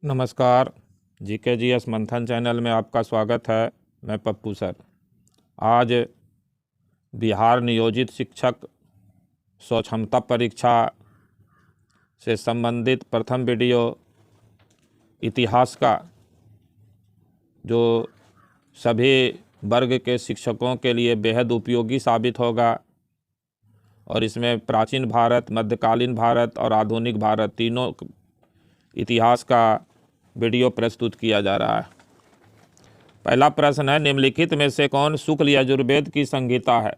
नमस्कार। GKGS मंथन channel में आपका स्वागत है। मैं पप्पू सर। आज बिहार नियोजित शिक्षक स्वक्षमता परीक्षा से संबंधित प्रथम वीडियो इतिहास का, जो सभी वर्ग के शिक्षकों के लिए बेहद उपयोगी साबित होगा और इसमें प्राचीन भारत, मध्यकालीन भारत और आधुनिक भारत तीनों इतिहास का वीडियो प्रस्तुत किया जा रहा है। पहला प्रश्न है, निम्नलिखित में से कौन शुक्ल यजुर्वेद की संहिता है?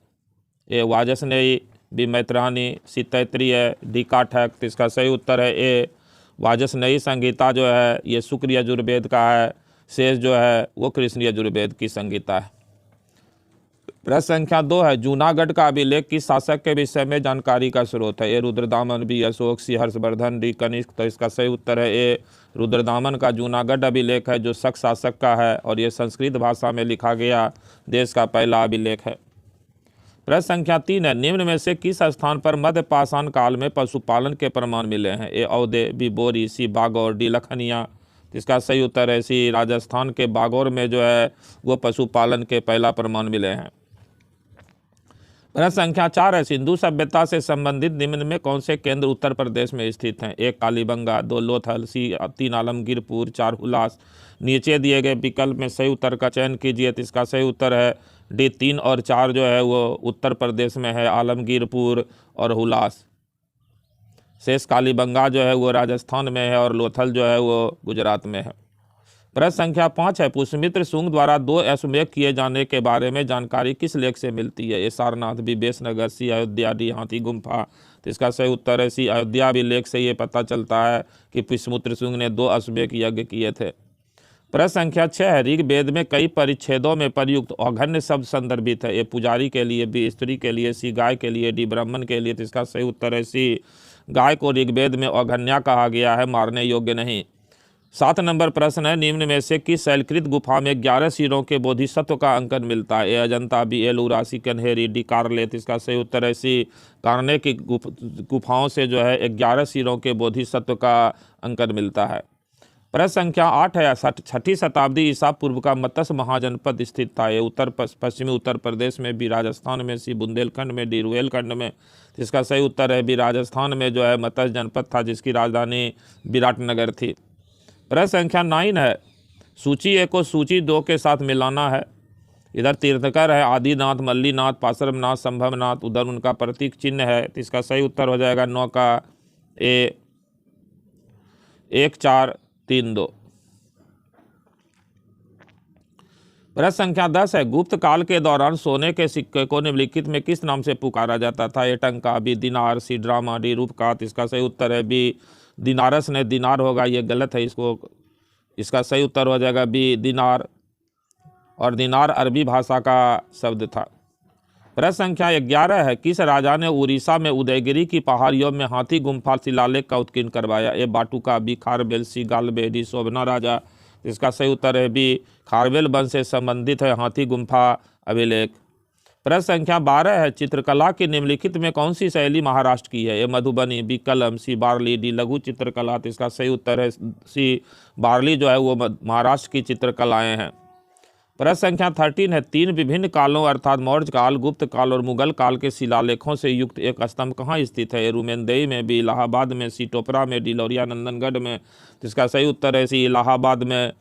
ए वाजसनेयी, बी मैत्रानी, सी तैत्तिरीय, डी काठक। तो इसका सही उत्तर है ए वाजसनेयी संहिता जो है ये शुक्ल यजुर्वेद का है। शेष जो है वो कृष्ण यजुर्वेद की संहिता है। प्रश्न संख्या 2 है, जूनागढ़ का अभिलेख किस शासक के विषय में जानकारी का स्रोत है? ए रुद्रदामन, बी अशोक, सी हर्षवर्धन, डी कनिष्क। तो इसका सही उत्तर है ए रुद्रदामन का जूनागढ़ अभिलेख है, जो शक शासक का है और ये संस्कृत भाषा में लिखा गया देश का पहला अभिलेख है। प्रश्न संख्या 3 है, निम्न में से किस स्थान पर मध्य पाषाण काल में पशुपालन के प्रमाण मिले हैं? ए औदे, बी बोरी, सी बागौर, डी लखनिया। इसका सही उत्तर है सी राजस्थान के बागौर में जो है वो पशुपालन के पहला प्रमाण मिले हैं। प्रश्न संख्या 4 है, सिंधु सभ्यता से संबंधित निम्न में कौन से केंद्र उत्तर प्रदेश में स्थित हैं? एक कालीबंगा, 2 लोथल, सी 3 आलमगीरपुर, 4 हुलास। नीचे दिए गए विकल्प में सही उत्तर का चयन कीजिए। तो इसका सही उत्तर है डी 3 और 4 जो है वो उत्तर प्रदेश में है, आलमगीरपुर और हुलास। शेष कालीबंगा जो है वो राजस्थान में है और लोथल जो है वो गुजरात में है। प्रश्न संख्या 5 है, पुष्यमित्र शुंग द्वारा 2 अश्वमेध किए जाने के बारे में जानकारी किस लेख से मिलती है? ए सारनाथ, बी बेसनगर, सी अयोध्या, डी हाथी गुम्फा। तो इसका सही उत्तर है सी अयोध्या अभिलेख से ये पता चलता है कि पुष्यमित्र शुंग ने 2 अश्वमेध यज्ञ किए थे। प्रश्न संख्या 6 है, ऋग्वेद में कई परिच्छेदों में प्रयुक्त औघन्य शब्द संदर्भित है? ए पुजारी के लिए, बी स्त्री के लिए, सी गाय के लिए, डी ब्राह्मण के लिए। तो इसका सही उत्तर है सी गाय को ऋग्वेद में औघन्या कहा गया है, मारने योग्य नहीं। 7 नंबर प्रश्न है, निम्न में से किस शैलकृत गुफा में 11 सिरों के बोधिसत्व का अंकन मिलता है? ए अजंता, बी एलूरा, सी कन्हेरी, डी कारलेत। इसका सही उत्तर है सी कारने की गुफाओं से जो है 11 सिरों के बोधिसत्व का अंकन मिलता है। प्रश्न संख्या 8 है, 6ठी शताब्दी ईसा पूर्व का मत्स्य महाजनपद स्थित था? ये पश्चिमी उत्तर प्रदेश में, बी राजस्थान में, सी बुंदेलखंड में, डी रुहेलखंड में। इसका सही उत्तर है बी राजस्थान में जो है मत्स्य जनपद था, जिसकी राजधानी विराटनगर थी। प्रश्न संख्या 9 है, सूची 1 को सूची 2 के साथ मिलाना है। इधर तीर्थंकर है आदिनाथ, मल्लीनाथ, पाशरमनाथ, संभवनाथ, उधर उनका प्रतीक चिन्ह है। तो इसका सही उत्तर हो जाएगा 9 का ए 1432। प्रश्न संख्या 10 है, गुप्त काल के दौरान सोने के सिक्के को निम्नलिखित में किस नाम से पुकारा जाता था? ए टंका, बी दिनार, सी ड्रामा, डी रूपका। इसका सही उत्तर है बी दिनारस ने दिनार होगा, ये गलत है। इसका सही उत्तर हो जाएगा बी दिनार, और दिनार अरबी भाषा का शब्द था। प्रश्न संख्या 11 है, किस राजा ने उड़ीसा में उदयगिरी की पहाड़ियों में हाथी गुम्फा शिलालेख का उत्कीर्ण करवाया? ए बाटुका, बी खारवेल, सी गालबे, डी शोभना राजा। इसका सही उत्तर है बी खारवेल वंश से संबंधित है हाथी गुम्फा अभिलेख। प्रश्न संख्या 12 है, चित्रकला की निम्नलिखित में कौन सी शैली महाराष्ट्र की है? ए मधुबनी, बी कलम, सी बार्ली, डी लघु चित्रकला। तो इसका सही उत्तर है सी बार्ली जो है वो महाराष्ट्र की चित्रकलाएं हैं। प्रश्न संख्या 13 है, 3 विभिन्न कालों अर्थात मौर्य काल, गुप्त काल और मुगल काल के शिलालेखों से युक्त एक स्तंभ कहाँ स्थित है? ए रुमेनदेई में, बी इलाहाबाद में, सी टोपरा में, डी लौरिया नंदनगढ़ में। तो इसका सही उत्तर है सी इलाहाबाद में।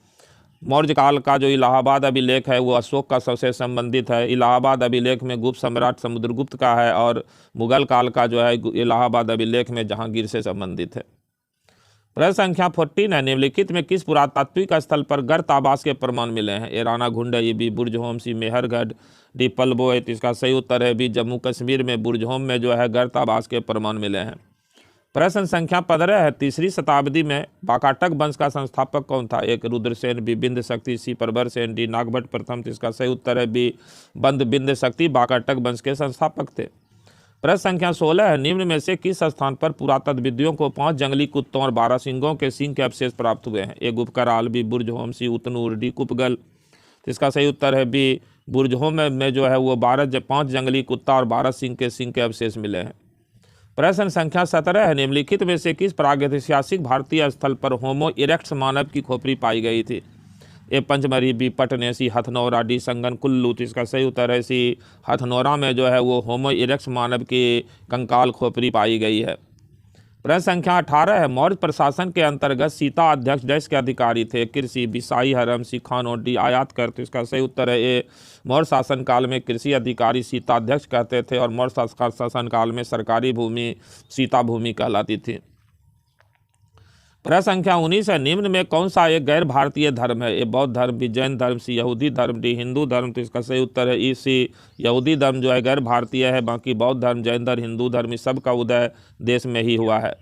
मौर्य काल का जो इलाहाबाद अभिलेख है वो अशोक का सबसे संबंधित है। इलाहाबाद अभिलेख में गुप्त सम्राट समुद्रगुप्त का है और मुगल काल का जो है इलाहाबाद अभिलेख में जहांगीर से संबंधित है। प्रश्न संख्या 14 है, निम्नलिखित में किस पुरातात्विक स्थल पर गर्त आवास के प्रमाण मिले हैं? ए राणा घुंडई, बी बुर्जहोम, सी मेहरगढ़, डी पलबोए। तो इसका सही उत्तर है बी जम्मू कश्मीर में बुर्जहोम में जो है गर्त आवास के प्रमाण मिले हैं। प्रश्न संख्या 15 है, 3री शताब्दी में वाकाटक वंश का संस्थापक कौन था? एक रुद्रसेन, बी बिंद शक्ति, सी प्रवर सेन, डी नागभट्ट प्रथम। तो इसका सही उत्तर है बी बंद बिंद शक्ति वाकाटक वंश के संस्थापक थे। प्रश्न संख्या 16 है, निम्न में से किस स्थान पर पुरातत्वविदों को 5 जंगली कुत्तों और 12 सिंगों के सिंग के अवशेष प्राप्त हुए हैं? ए गुपकराल, बी बुर्जहोम, सी उतनूर, डी कुपगल। तो इसका सही उत्तर है बी बुर्जहोम में जो है वो 5 जंगली कुत्ता और 12 सिंग के अवशेष मिले हैं। प्रश्न संख्या 17 है, निम्नलिखित में से किस प्रागैतिहासिक भारतीय स्थल पर होमो इरेक्ट्स मानव की खोपड़ी पाई गई थी? ए पंचमरी, बी पटने, सी हथनौरा, डी संगन कुल्लू। तो इसका सही उत्तर है सी हथनौरा में जो है वो होमो इरेक्ट्स मानव की कंकाल खोपड़ी पाई गई है। प्रश्न संख्या 18 है, मौर्य प्रशासन के अंतर्गत सीता अध्यक्ष देश के अधिकारी थे? कृषि, बिसाई, हरम, सी खानों, डी आयात कर। तो इसका सही उत्तर है ए मौर्य शासन काल में कृषि अधिकारी सीता अध्यक्ष कहते थे और मौर्य शासन काल में सरकारी भूमि सीता भूमि कहलाती थी। प्रश्न संख्या 19 है, निम्न में कौन सा एक गैर भारतीय धर्म है? ए बौद्ध धर्म, बी जैन धर्म, सी यहूदी धर्म, डी हिंदू धर्म। तो इसका सही उत्तर है ई सी यहूदी धर्म जो है गैर भारतीय है, बाकी बौद्ध धर्म, जैन धर्म, हिंदू धर्म इस सब का उदय देश में ही हुआ है।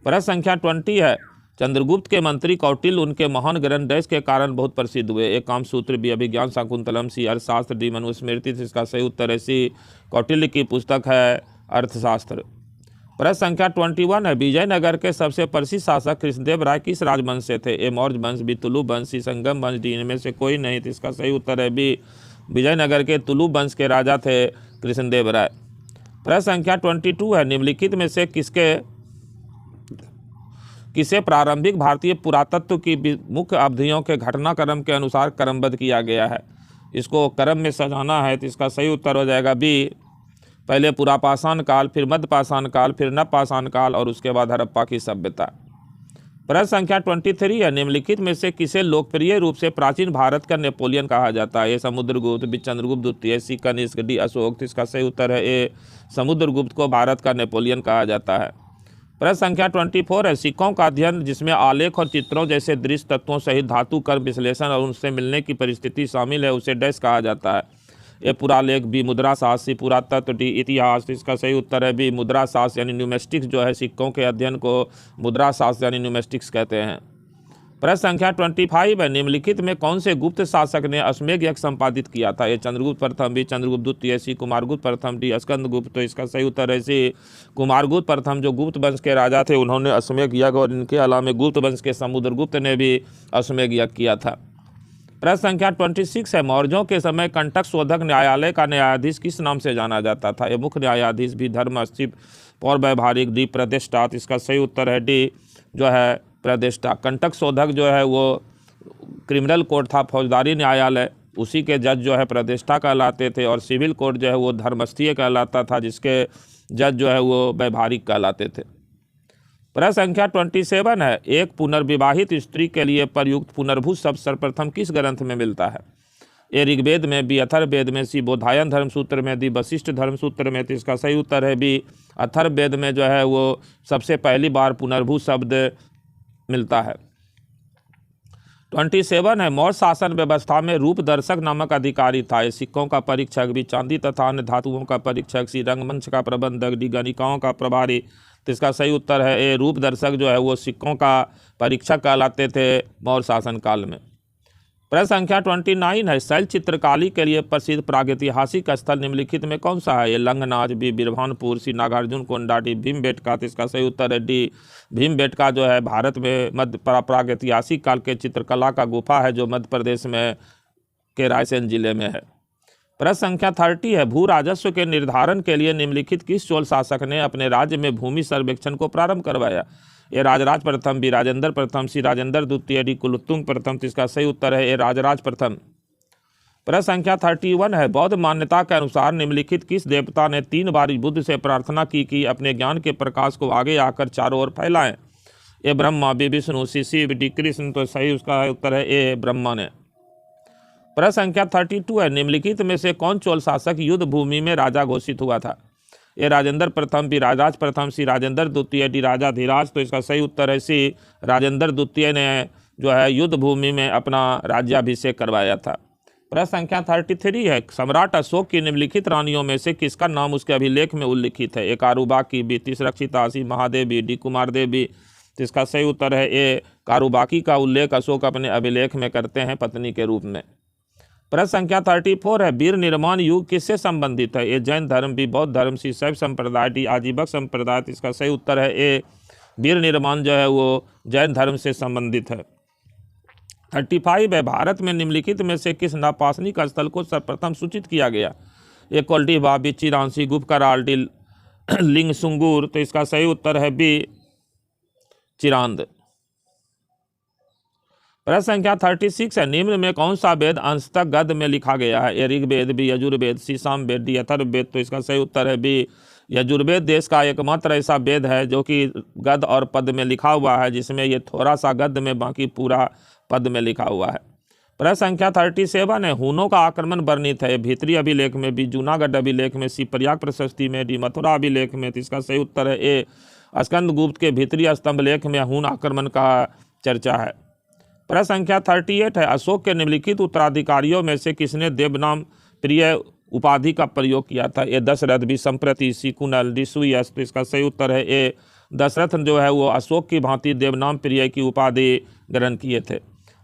प्रश्न संख्या 20 है, चंद्रगुप्त के मंत्री कौटिल्य उनके महान ग्रंथ देश के कारण बहुत प्रसिद्ध हुए? ए कामसूत्र, बी अभिज्ञान शाकुंतलम, सी अर्थशास्त्र, डी मनुस्मृति। तो इसका सही उत्तर है सी कौटिल्य की पुस्तक है अर्थशास्त्र। प्रश्न संख्या 21 है, विजयनगर के सबसे प्रसिद्ध शासक कृष्णदेव राय किस राजवंश से थे? ए मौर्य वंश, बी तुलु वंश, सी संगम वंश, डी इनमें से कोई नहीं। तो इसका सही उत्तर है बी विजयनगर के तुलु वंश के राजा थे कृष्णदेव राय। प्रश्न संख्या 22 है, निम्नलिखित में से किसे प्रारंभिक भारतीय पुरातत्व की मुख्य अवधियों के घटनाक्रम के अनुसार क्रमबद्ध किया गया है? इसको क्रम में सजाना है तो इसका सही उत्तर हो जाएगा बी पहले पुरापाषाण काल, फिर मध्यपाषाण काल, फिर नवपाषाण काल और उसके बाद हड़प्पा की सभ्यता। प्रश्न संख्या 23 है, निम्नलिखित में से किसे लोकप्रिय रूप से प्राचीन भारत का नेपोलियन कहा जाता है? ए समुद्रगुप्त, बी चंद्रगुप्त द्वितीय, सी कनिष्क, डी अशोक। तो इसका सही उत्तर है ए समुद्रगुप्त को भारत का नेपोलियन कहा जाता है। प्रश्न संख्या 24 है, सिक्कों का अध्ययन जिसमें आलेख और चित्रों जैसे दृश्य तत्वों सहित धातु कर्म विश्लेषण और उनसे मिलने की परिस्थिति शामिल है, उसे डैश कहा जाता है? ए पुरालेख, बी मुद्रा शास्त्र, सी पुरातत्व, डी इतिहास। तो इसका सही उत्तर है बी मुद्रा शास्त्र यानी न्यूमेस्टिक्स जो है सिक्कों के अध्ययन को मुद्रा शास्त्र यानी न्यूमेस्टिक्स कहते हैं। प्रश्न संख्या 25 है, निम्नलिखित में कौन से गुप्त शासक ने अश्वमेध यज्ञ संपादित किया था? ए चंद्रगुप्त प्रथम, बी चंद्रगुप्त द्वितीय, सी कुमारगुप्त प्रथम, डी स्कंदगुप्त। तो इसका सही उत्तर है सी कुमारगुप्त प्रथम जो गुप्त वंश के राजा थे उन्होंने अश्वमेध यज्ञ और इनके अलावा गुप्त वंश के समुद्रगुप्त ने भी अश्वमेध यज्ञ किया था। प्रश्न संख्या 26 है, मौर्यों के समय कंटक शोधक न्यायालय का न्यायाधीश किस नाम से जाना जाता था? ए मुख्य न्यायाधीश, बी धर्मस्थिप, पौर वैभारिक, डी प्रतिष्ठा। तो इसका सही उत्तर है डी जो है प्रतिष्ठा। कंटक शोधक जो है वो क्रिमिनल कोर्ट था, फौजदारी न्यायालय, उसी के जज जो है प्रतिष्ठा कहलाते थे और सिविल कोर्ट जो है वो धर्मस्थीय कहलाता था जिसके जज जो है वो वैभारिक कहलाते थे। प्रश्न संख्या 27 है, एक पुनर्विवाहित स्त्री के लिए प्रयुक्त पुनर्भू शब्द सर्वप्रथम किस ग्रंथ में मिलता है? ए ऋग्वेद में, बी अथर्ववेद में, सी बोधायन धर्मसूत्र में, दी वशिष्ठ धर्मसूत्र में। तो इसका सही उत्तर है बी अथर्ववेद में जो है वो सबसे पहली बार पुनर्भू शब्द मिलता है। 27 है, मौर्य शासन व्यवस्था में रूपदर्शक नामक अधिकारी था? ए सिक्कों का परीक्षक, बी चांदी तथा अन्य धातुओं का परीक्षक, सी रंगमंच का प्रबंधक, डी गणिकाओं का प्रभारी। तो इसका सही उत्तर है ए रूपदर्शक जो है वो सिक्कों का परीक्षक कहलाते थे मौर्य शासन काल में। प्रश्न संख्या 29 है, शैल चित्रकारी के लिए प्रसिद्ध प्रागैतिहासिक स्थल निम्नलिखित में कौन सा है? ये लंगनाच, बी बिरभानपुर, सी नागार्जुन कोंडा, डी भीमबेटका। तो इसका सही उत्तर है डी भीमबेटका जो है भारत में मध्य प्रागैतिहासिक काल के चित्रकला का गुफा है जो मध्य प्रदेश में के रायसेन जिले में है। प्रश्न संख्या 30 है, भू राजस्व के निर्धारण के लिए निम्नलिखित किस चोल शासक ने अपने राज्य में भूमि सर्वेक्षण को प्रारंभ करवाया? ए राजराज प्रथम, बी राजेंद्र प्रथम, सी राजेंद्र द्वितीय, डी कुलोत्तुंग प्रथम। तो इसका सही उत्तर है ए राजराज प्रथम। प्रश्न संख्या 31 है, बौद्ध मान्यता के अनुसार निम्नलिखित किस देवता ने 3 बार बुद्ध से प्रार्थना की कि अपने ज्ञान के प्रकाश को आगे आकर चारों ओर फैलाएं? ए ब्रह्मा, बी विष्णु, सी शिव, डी कृष्ण। तो सही उसका उत्तर है ए ब्रह्मा ने। प्रश्न संख्या 32 है, निम्नलिखित में से कौन चोल शासक युद्ध भूमि में राजा घोषित हुआ था? ए राजेंद्र प्रथम, बी राजराज प्रथम, सी राजेंद्र द्वितीय, डी राजा धीराज। तो इसका सही उत्तर है सी राजेंद्र द्वितीय ने जो है युद्ध भूमि में अपना राज्याभिषेक करवाया था। प्रश्न संख्या 33 है, सम्राट अशोक की निम्नलिखित रानियों में से किसका नाम उसके अभिलेख में उल्लिखित है? ए कारुबाकी, बी तिसरक्षिता, सी महादेवी, डी कुमार देवी। तो इसका सही उत्तर है ए कारुबाकी का उल्लेख अशोक अपने अभिलेख में करते हैं पत्नी के रूप में। प्रश्न संख्या 34 है, वीर निर्माण युग किससे संबंधित है? ए जैन धर्म, बी बौद्ध धर्म, सी शैव संप्रदाय, डी आजीवक संप्रदाय। इसका सही उत्तर है ए वीर निर्माण जो है वो जैन धर्म से संबंधित है। 35 है, भारत में निम्नलिखित में से किस नवपाषाणिक स्थल को सर्वप्रथम सूचित किया गया? ए कोल्टिवा, बी चिरांसी, गुप्त कराल, डी लिंग सुंगूर, तो इसका सही उत्तर है बी चिरांद। प्रश्न संख्या 36 है, निम्न में कौन सा वेद अंशतः गद्य में लिखा गया है? ए ऋग्वेद, बी यजुर्वेद, सी सामवेद, डी अथर्ववेद। तो इसका सही उत्तर है बी यजुर्वेद। देश का एकमात्र ऐसा वेद है जो कि गद्य और पद में लिखा हुआ है, जिसमें ये थोड़ा सा गद्य में बाकी पूरा पद में लिखा हुआ है। प्रश्न संख्या 37 है, हूनों का आक्रमण वर्णित है? भीतरी अभिलेख में, बी जूनागढ़ अभिलेख में, सी प्रयाग प्रशस्ति में, डी मथुरा अभिलेख में। तो इसका सही उत्तर है ए स्कंदगुप्त के भीतरी स्तंभ लेख में हून आक्रमण का चर्चा है। प्रश्न संख्या 38 है, अशोक के निम्नलिखित उत्तराधिकारियों में से किसने देवनाम प्रिय उपाधि का प्रयोग किया था? ए दशरथ, बी संप्रति, सी कुनल, डी सुयश। तो इसका सही उत्तर है ए दशरथ जो है वो अशोक की भांति देवनाम प्रिय की उपाधि ग्रहण किए थे।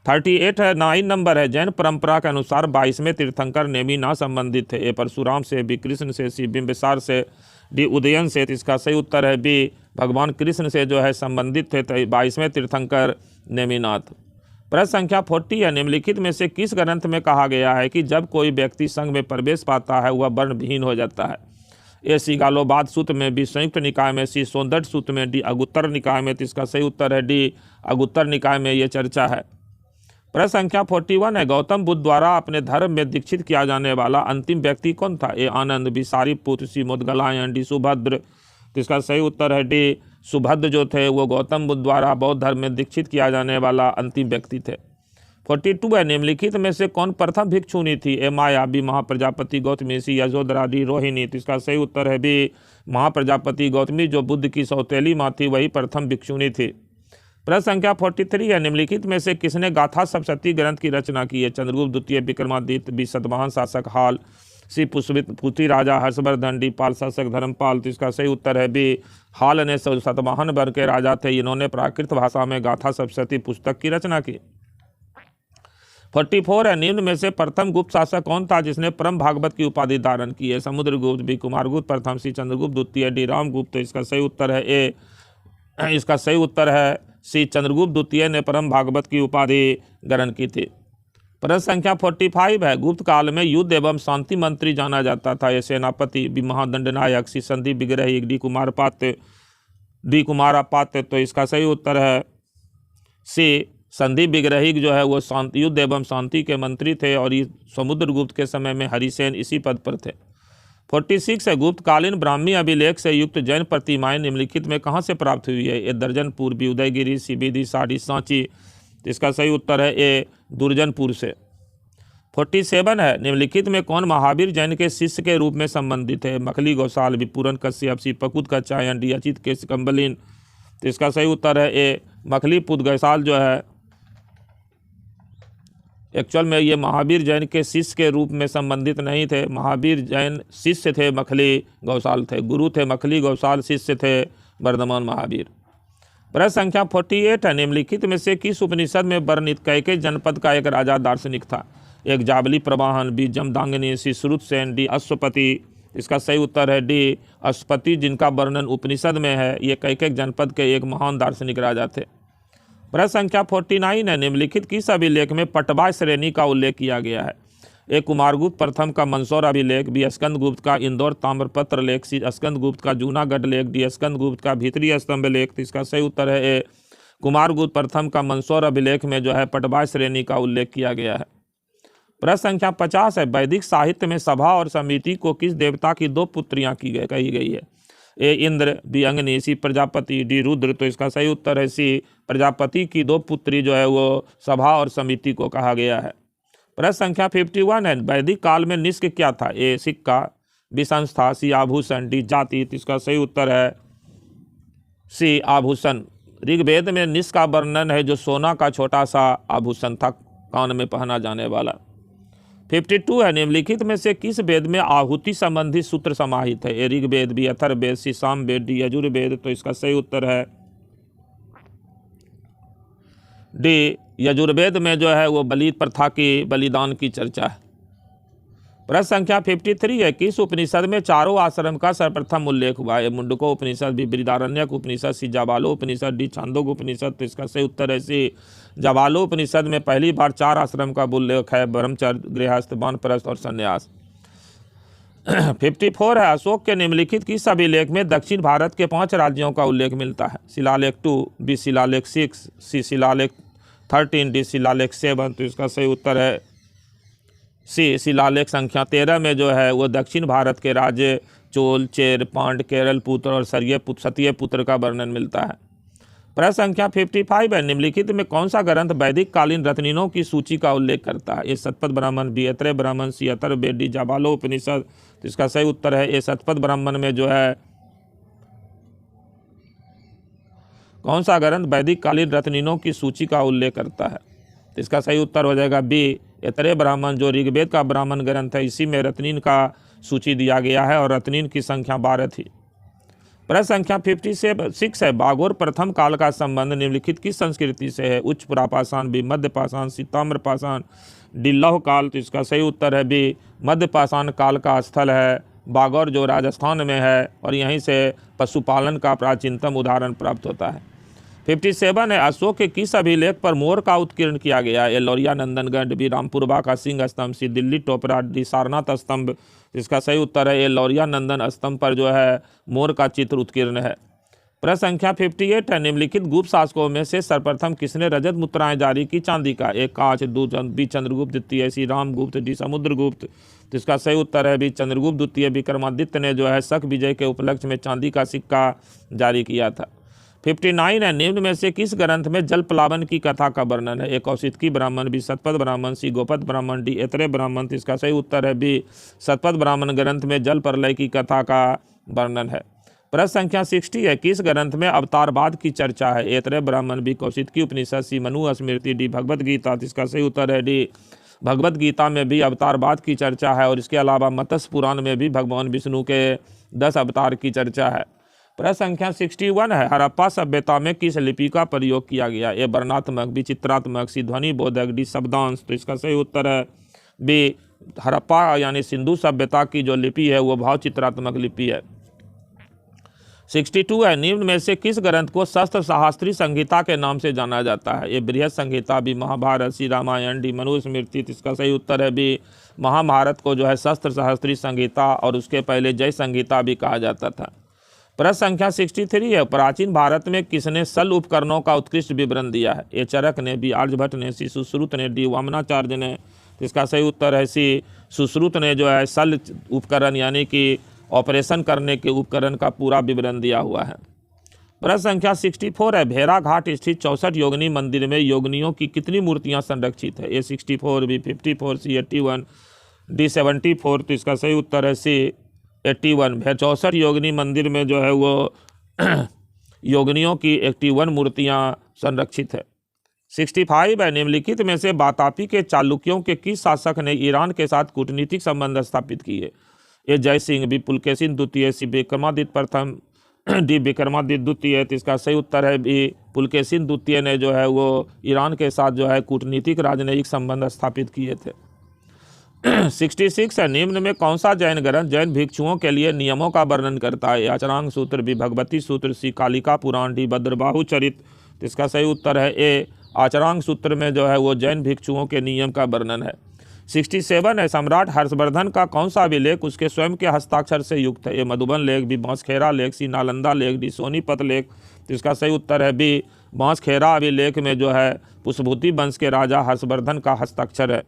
38 है, 9 नंबर है, जैन परंपरा के अनुसार 22वें तीर्थंकर नेमिनाथ संबंधित थे? ए परशुराम से, बी कृष्ण से, सी बिंबिसार से, डी उदयन से। तो इसका सही उत्तर है बी भगवान कृष्ण से जो है संबंधित थे 22वें तीर्थंकर नेमिनाथ। प्रश्न संख्या 40 है, निम्नलिखित में से किस ग्रंथ में कहा गया है कि जब कोई व्यक्ति संघ में प्रवेश पाता है वह वर्णविहीन हो जाता है? ए सिगालोबाद सूत्र में, बी संयुक्त निकाय में, सी सौंदर्य सूत्र में, डी अगुत्तर निकाय में। तो इसका सही उत्तर है डी अगुत्तर निकाय में ये चर्चा है। प्रश्न संख्या 41 है, गौतम बुद्ध द्वारा अपने धर्म में दीक्षित किया जाने वाला अंतिम व्यक्ति कौन था? ए आनंद, बी सारिपुत्र, सी मोदगलायन, डी सुभद्र। तो इसका सही उत्तर है डी सुभद्र जो थे वो गौतम बुद्ध द्वारा बौद्ध धर्म में दीक्षित किया जाने वाला अंतिम व्यक्ति थे। 42 है, निम्नलिखित में से कौन प्रथम भिक्षुणी थी? ए माया, बी महाप्रजापति गौतमी, सी यशोधरा, डी रोहिणी। तो इसका सही उत्तर है बी महाप्रजापति गौतमी, जो बुद्ध की सौतेली माँ थी वही प्रथम भिक्षुणी थी। प्रश्न संख्या 43 है, निम्नलिखित में से किसने गाथा सप्तशती ग्रंथ की रचना की है? चंद्रगुप्त द्वितीय, विक्रमादित्य, बी सतवाहन शासक हाल, सी पुत्री राजा हर्षवर्धन, डी पाल शासक धर्मपाल। तो इसका सही उत्तर है बी हाल ने सतवाहन वर्ग के राजा थे, इन्होंने प्राकृत भाषा में गाथा सप्तशती पुस्तक की रचना की। 44 है, निम्न में से प्रथम गुप्त शासक कौन था जिसने परम भागवत की उपाधि धारण की है? समुद्रगुप्त, बी कुमारगुप्त प्रथम, सी चंद्रगुप्त द्वितीय, डी रामगुप्त। तो इसका सही उत्तर है ए इसका सही उत्तर है सी चंद्रगुप्त द्वितीय ने परम भागवत की उपाधि ग्रहण की थी। प्रश्न संख्या 45 है, गुप्त काल में युद्ध एवं शांति मंत्री जाना जाता था? ये सेनापति, बी महादंडनायक, सी संदीप विग्रही, डी कुमारपात्र। तो इसका सही उत्तर है सी संदीप विग्रही जो है वो युद्ध एवं शांति के मंत्री थे और ये समुद्रगुप्त के समय में हरिसेन इसी पद पर थे। 46 है, गुप्तकालीन ब्राह्मी अभिलेख से युक्त जैन प्रतिमाएं निम्नलिखित में कहाँ से प्राप्त हुई है? ए दर्जनपुर, बी उदयगिरी, सी विदिशा, डी सांची। इसका सही उत्तर है ए दुर्जनपुर से। 47 है, निम्नलिखित में कौन महावीर जैन के शिष्य के रूप में संबंधित है? मखली गौसाल, बी पूरन कश्यप, सी पकुत का चायन, डी अचित के कंबलिन। तो इसका सही उत्तर है ए मखली पुत गौसाल जो है एक्चुअल में ये महावीर जैन के शिष्य के रूप में संबंधित नहीं थे। महावीर जैन शिष्य थे, मखली गौसाल थे, गुरु थे मखली गौसाल, शिष्य थे वर्धमान महावीर। प्रश्न संख्या 48 है, निम्नलिखित में से किस उपनिषद में वर्णित कैकेय जनपद का एक राजा दार्शनिक था? एक जाबली प्रवाहन, बी जमदांगिनी, सी श्रुतसेन, डी अश्वपति। इसका सही उत्तर है डी अश्वपति, जिनका वर्णन उपनिषद में है। ये कैकेय जनपद के एक महान दार्शनिक राजा थे। प्रश्न संख्या 49 है, निम्नलिखित किस अभिलेख में पटवा श्रेणी का उल्लेख किया गया है? ए कुमारगुप्त प्रथम का मंदसौर अभिलेख, बी स्कंदगुप्त का इंदौर ताम्रपत्र लेख, सी स्कंदगुप्त का जूनागढ़ लेख, डी स्कंदगुप्त का भीतरी स्तंभ लेख। तो इसका सही उत्तर है ए कुमारगुप्त प्रथम का मंदसौर अभिलेख में जो है पटवा श्रेणी का उल्लेख किया गया है। प्रश्न संख्या 50 है, वैदिक साहित्य में सभा और समिति को किस देवता की 2 पुत्रियां कही गई है? ए इंद्र, बी अग्नि, सी प्रजापति, डी रुद्र। तो इसका सही उत्तर है सी प्रजापति की 2 पुत्री जो है वो सभा और समिति को कहा गया है। प्रश्न संख्या 51 है, वैदिक काल में निष्क क्या था? ए सिक्का, बी संस्था, सी आभूषण, डी जाति। तो इसका सही उत्तर है सी आभूषण। ऋग्वेद में निष्क का वर्णन है जो सोना का छोटा सा आभूषण था, कान में पहना जाने वाला। 52 है, निम्नलिखित में से किस वेद में आहुति संबंधी सूत्र समाहित है? ए ऋग्वेद, बी अथर्ववेद, सी सामवेद, डी यजुर्वेद। तो इसका सही उत्तर है डी यजुर्वेद में जो है वो बलि प्रथा की बलिदान की चर्चा है। प्रश्न संख्या 53 है, किस उपनिषद में चारों आश्रम का सर्वप्रथम उल्लेख हुआ है? मुंडको उपनिषद, बी बृहदारण्यक उपनिषद, सी जाबालो उपनिषद, डी छांदोग्य उपनिषद। तो इसका सही उत्तर है सी जाबालो उपनिषद में पहली बार 4 आश्रम का उल्लेख है, ब्रह्मचर्य, गृहस्थ, वानप्रस्थ और संन्यास। 54 है, अशोक के निम्नलिखित किस अभिलेख में दक्षिण भारत के 5 राज्यों का उल्लेख मिलता है? शिलालेख 2, बी शिलालेख 6, सी शिलालेख 13, डी शिलालेख 7। तो इसका सही उत्तर है सी शिलालेख संख्या 13 में जो है वो दक्षिण भारत के राज्य चोल, चेर, पांड, केरल पुत्र और सत्य पुत्र का वर्णन मिलता है। प्रश्न संख्या 55 है, निम्नलिखित में कौन सा ग्रंथ वैदिक कालीन रत्निनों की सूची का उल्लेख करता है? ए शतपथ ब्राह्मण, बी अत्रेय ब्राह्मण, सी अथर्ववेद, डी जाबालो उपनिषद। तो इसका सही उत्तर है ए शतपथ ब्राह्मण में जो है कौन सा ग्रंथ वैदिक कालीन रत्निनों की सूची का उल्लेख करता है? तो इसका सही उत्तर हो जाएगा बी अत्रेय ब्राह्मण, जो ऋग्वेद का ब्राह्मण ग्रंथ है। इसी में रत्निन का सूची दिया गया है और रत्निन की संख्या 12 थी। प्रश्न संख्या 56 है, बागोर प्रथम काल का संबंध निम्नलिखित किस संस्कृति से है? उच्च पुरापाषाण, बी मध्य पाषाण, सी ताम्र पाषाण, डी लौह काल। तो इसका सही उत्तर है बी मध्य पाषाण काल का स्थल है बागौर, जो राजस्थान में है, और यहीं से पशुपालन का प्राचीनतम उदाहरण प्राप्त होता है। 57 है, अशोक के किस अभिलेख पर मोर का उत्कीर्ण किया गया? ए लौरिया नंदनगढ़, बी रामपुरबा का सिंह स्तंभ, सी दिल्ली टोपरा, डी सारनाथ स्तंभ। इसका सही उत्तर है ए लौरिया नंदन स्तंभ पर जो है मोर का चित्र उत्कीर्ण है। प्रश्न संख्या 58 है, निम्नलिखित गुप्त शासकों में से सर्वप्रथम किसने रजत मुद्राएं जारी की चांदी का? ए कांच, बी चंद्रगुप्त द्वितीय, सी रामगुप्त, डी समुद्रगुप्त। तो इसका सही उत्तर है बी चंद्रगुप्त द्वितीय। विक्रमादित्य ने जो है शक विजय के उपलक्ष्य में चांदी का सिक्का जारी किया था। 59 है, निम्न में से किस ग्रंथ में जल प्लावन की कथा का वर्णन है? ए कौशिकी ब्राह्मण, बी शतपथ ब्राह्मण, सी गोपथ ब्राह्मण, डी अत्रेय ब्राह्मण। तो इसका सही उत्तर है बी शतपथ ब्राह्मण ग्रंथ में जल प्रलय की कथा का वर्णन है। प्रश्न संख्या 60 है, किस ग्रंथ में अवतारवाद की चर्चा है? ए अत्रेय ब्राह्मण, बी कौशिकी उपनिषद, सी मनु स्मृति, डी भगवत गीता। तो इसका सही उत्तर है डी भगवत गीता में भी अवतारवाद की चर्चा है, और इसके अलावा मत्स्य पुराण में भी भगवान विष्णु के 10 अवतार की चर्चा है। प्रश्न संख्या 61 है, हड़प्पा सभ्यता में किस लिपि का प्रयोग किया गया? ए वर्णात्मक, बी चित्रात्मक, सी ध्वनि बोधक, डी शब्दांश। तो इसका सही उत्तर है बी हड़प्पा यानी सिंधु सभ्यता की जो लिपि है वो भाव चित्रात्मक लिपि है। 62 है, निम्न में से किस ग्रंथ को शस्त्र शास्त्री संहिता के नाम से जाना जाता है? ए बृहद संहिता, बी महाभारत, सी रामायण, डी मनुस्मृति। तो इसका सही उत्तर है बी महाभारत को जो है शस्त्र शास्त्री संहिता और उसके पहले जय संहिता भी कहा जाता था। प्रश्न संख्या 63 है, प्राचीन भारत में किसने सल उपकरणों का उत्कृष्ट विवरण दिया है? ए चरक ने, बी आर्यभट्ट ने, सी सुश्रुत ने, डी वामनाचार्य ने। तो इसका सही उत्तर है सी सुश्रुत ने जो है सल उपकरण यानी कि ऑपरेशन करने के उपकरण का पूरा विवरण दिया हुआ है। प्रश्न संख्या 64 है, भेड़ा घाट स्थित 64 योगिनी मंदिर में योगिनियों की कितनी मूर्तियां संरक्षित है? ए 64, बी 54, सी 81, डी 74। तो इसका सही उत्तर है सी 81। 64 योगिनी मंदिर में जो है वो योगिनियों की 81 मूर्तियां संरक्षित है। 65 है, निम्नलिखित में से वातापी के चालुक्यों के किस शासक ने ईरान के साथ कूटनीतिक संबंध स्थापित किए? ए जय सिंह, बी पुलकेशिन द्वितीय, सी विक्रमादित्य प्रथम, डी विक्रमादित्य द्वितीय। तो इसका सही उत्तर है बी पुलकेशिन द्वितीय ने जो है वो ईरान के साथ जो है कूटनीतिक राजनयिक संबंध स्थापित किए थे। 66 है, निम्न में कौन सा जैन ग्रंथ जैन भिक्षुओं के लिए नियमों का वर्णन करता है? आचरांग सूत्र, बी भगवती सूत्र, सी कालिका पुराण, डी भद्रबाहु चरित। तो इसका सही उत्तर है ए आचरांग सूत्र में जो है वो जैन भिक्षुओं के नियम का वर्णन है। 67 है, सम्राट हर्षवर्धन का कौन सा अभिलेख उसके स्वयं के हस्ताक्षर से युक्त है? ए मधुबन लेख, बी बांसखेड़ा लेख, सी नालंदा लेख, डी सोनीपत लेख। तो इसका सही उत्तर है बी बांसखेड़ा अभिलेख में जो है पुष्पभूति वंश के राजा हर्षवर्धन का हस्ताक्षर है।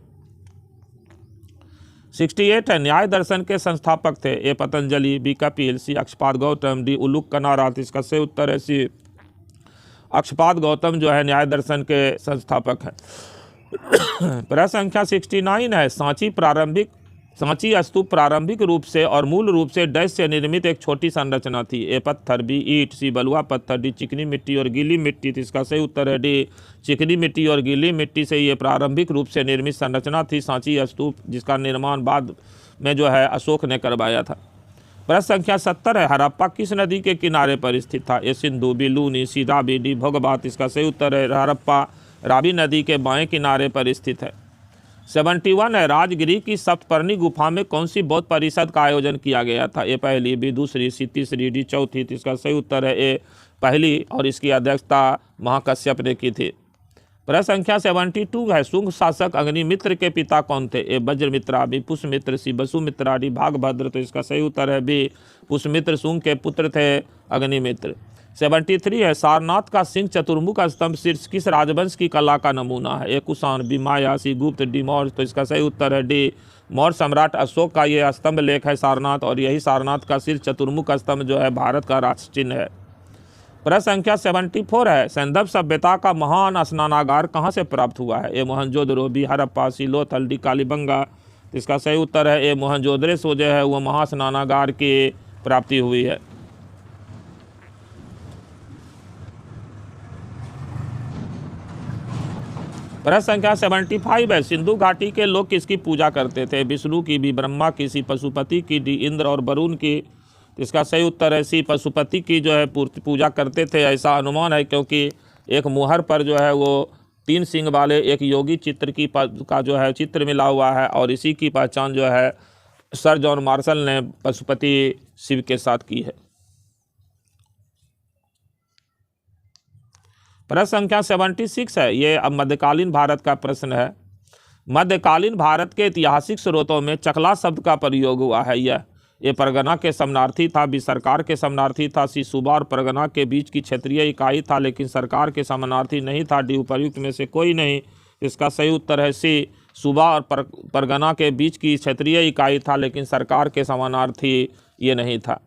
68 है, न्याय दर्शन के संस्थापक थे? ए पतंजलि, बी कपिल, सी अक्षपाद गौतम, डी उलुक कनारा। तो इसका सही उत्तर है सी अक्षपाद गौतम जो है न्याय दर्शन के संस्थापक है। प्रश्न संख्या 69 है, सांची स्तूप प्रारंभिक रूप से और मूल रूप से डैश से निर्मित एक छोटी संरचना थी? ए पत्थर, बी ईंट, सी बलुआ पत्थर, डी चिकनी मिट्टी और गीली मिट्टी। तो इसका सही उत्तर है डी चिकनी मिट्टी और गीली मिट्टी से ये प्रारंभिक रूप से निर्मित संरचना थी सांची स्तूप, जिसका निर्माण बाद में जो है अशोक ने करवाया था। प्रश्न संख्या 70 है, हड़प्पा किस नदी के किनारे पर स्थित था? ए सिंधु, बी लूनी, सी रावी, डी भोगबात। इसका सही उत्तर है हड़प्पा रावी नदी के बाएं किनारे पर स्थित है। 71 है, राजगिरी की सप्तपर्णी गुफा में कौन सी बौद्ध परिषद का आयोजन किया गया था? ए पहली, बी दूसरी, सी तीसरी, डी चौथी। तो इसका सही उत्तर है ए पहली, और इसकी अध्यक्षता महाकश्यप ने की थी। प्रश्न संख्या 72 है, शुंग शासक अग्निमित्र के पिता कौन थे? ए वज्रमित्रा, बी पुष्यमित्र, सी वसुमित्रा, डी भागभद्र। तो इसका सही उत्तर है बी पुष्यमित्र शुंग के पुत्र थे अग्निमित्र। 73 है, सारनाथ का सिंह चतुर्मुख स्तंभ शीर्ष किस राजवंश की कला का नमूना है? ए कुषाण, बी माया, सी गुप्त, डी मौर्य। तो इसका सही उत्तर है डी मौर्य सम्राट अशोक का ये स्तंभ लेख है सारनाथ, और यही सारनाथ का शीर्ष चतुर्मुख स्तंभ जो है भारत का राष्ट्र चिन्ह है। प्रश्न संख्या 74 है, सैंधव सभ्यता का महान स्नानागार कहाँ से प्राप्त हुआ है? ए मोहनजोदड़ो, बी हड़प्पा, सी लोथल, डी कालीबंगा। इसका सही उत्तर है ए मोहनजोदड़ो से जो है वो महास्नानागार की प्राप्ति हुई है। प्रश्न संख्या 75 है, सिंधु घाटी के लोग किसकी पूजा करते थे? विष्णु की, बी ब्रह्मा की, सी पशुपति की, डी इंद्र और वरुण की। इसका सही उत्तर है सी पशुपति की जो है पूजा करते थे, ऐसा अनुमान है, क्योंकि एक मुहर पर जो है वो 3 सिंग वाले एक योगी चित्र का जो है चित्र मिला हुआ है, और इसी की पहचान जो है सर जॉन मार्शल ने पशुपति शिव के साथ की है। प्रश्न संख्या 76 है, ये अब मध्यकालीन भारत का प्रश्न है। मध्यकालीन भारत के ऐतिहासिक स्रोतों में चकला शब्द का प्रयोग हुआ है। यह ए परगना के समनार्थी था, बी सरकार के समनार्थी था, सी सूबा और परगना के बीच की क्षेत्रीय इकाई था लेकिन सरकार के समनार्थी नहीं था, डी उपर्युक्त में से कोई नहीं। इसका सही उत्तर है सी सूबा और परगना के बीच की क्षेत्रीय इकाई था लेकिन सरकार के समानार्थी ये नहीं था।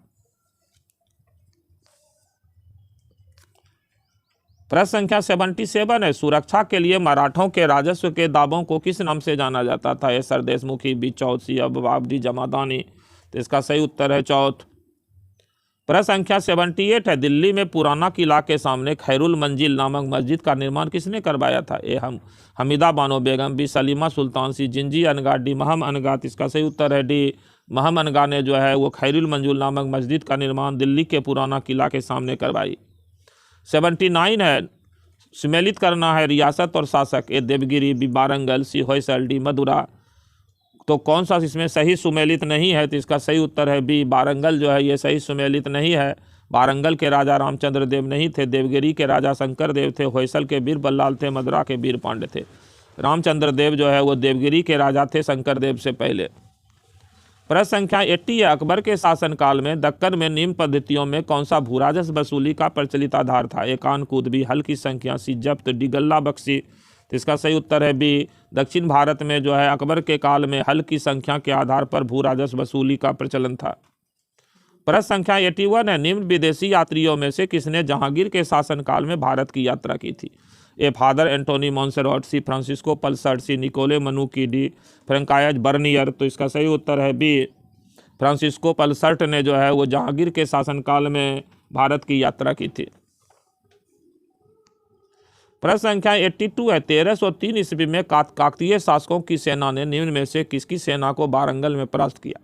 प्रश्न संख्या 77 है, सुरक्षा के लिए मराठों के राजस्व के दावों को किस नाम से जाना जाता था? ए सरदेशमुखी, बी चौथसी, अब बाबरी जमादानी। तो इसका सही उत्तर है चौथ। प्रश्न संख्या 78 है, दिल्ली में पुराना किला के सामने खैरुल मंजिल नामक मस्जिद का निर्माण किसने करवाया था? ए हमीदा बानो बेगम, बी सलीमा सुल्तान, सी जिंजी अनगा, डी महम अनगा। इसका सही उत्तर है डी महम अनगा ने जो है वो खैरुल मंजिल नामक मस्जिद का निर्माण दिल्ली के पुराना किला के सामने करवाई। 79 है, सुमेलित करना है रियासत और शासक। ए देवगिरी, बी वारंगल, सी होयसल, डी मदुरा। तो कौन सा इसमें सही सुमेलित नहीं है? तो इसका सही उत्तर है बी वारंगल जो है ये सही सुमेलित नहीं है। वारंगल के राजा रामचंद्र देव नहीं थे, देवगिरी के राजा शंकर देव थे, होयसल के वीर बल्लाल थे, मदुरा के वीर पांड्य थे। रामचंद्र देव जो है वो देवगिरी के राजा थे शंकर देव से पहले। प्रश्न संख्या 80 है, अकबर के शासनकाल में दक्कन में निम्न पद्धतियों में कौन सा भूराजस्व वसूली का प्रचलित आधार था? ए कान कूद, बी हल की संख्या, सी जब्त, डी गल्ला बख्शी। तो इसका सही उत्तर है बी दक्षिण भारत में जो है अकबर के काल में हल की संख्या के आधार पर भू राजस्व वसूली का प्रचलन था। प्रश्न संख्या 81 है, निम्न विदेशी यात्रियों में से किसने जहांगीर के शासनकाल में भारत की यात्रा की थी? A father Antony Monserrate, C Francisco Pelsaert, C Niccolao Manucci, D Francois Bernier. तो इसका सही उत्तर है बी फ्रांसिस्को पल्सर्ट ने जो है वो जहांगीर के शासनकाल में भारत की यात्रा की थी। प्रश्न संख्या 82 है, 1303 ईस्वी में काकतीय शासकों की सेना ने निम्न में से किसकी सेना को वारंगल में परास्त किया?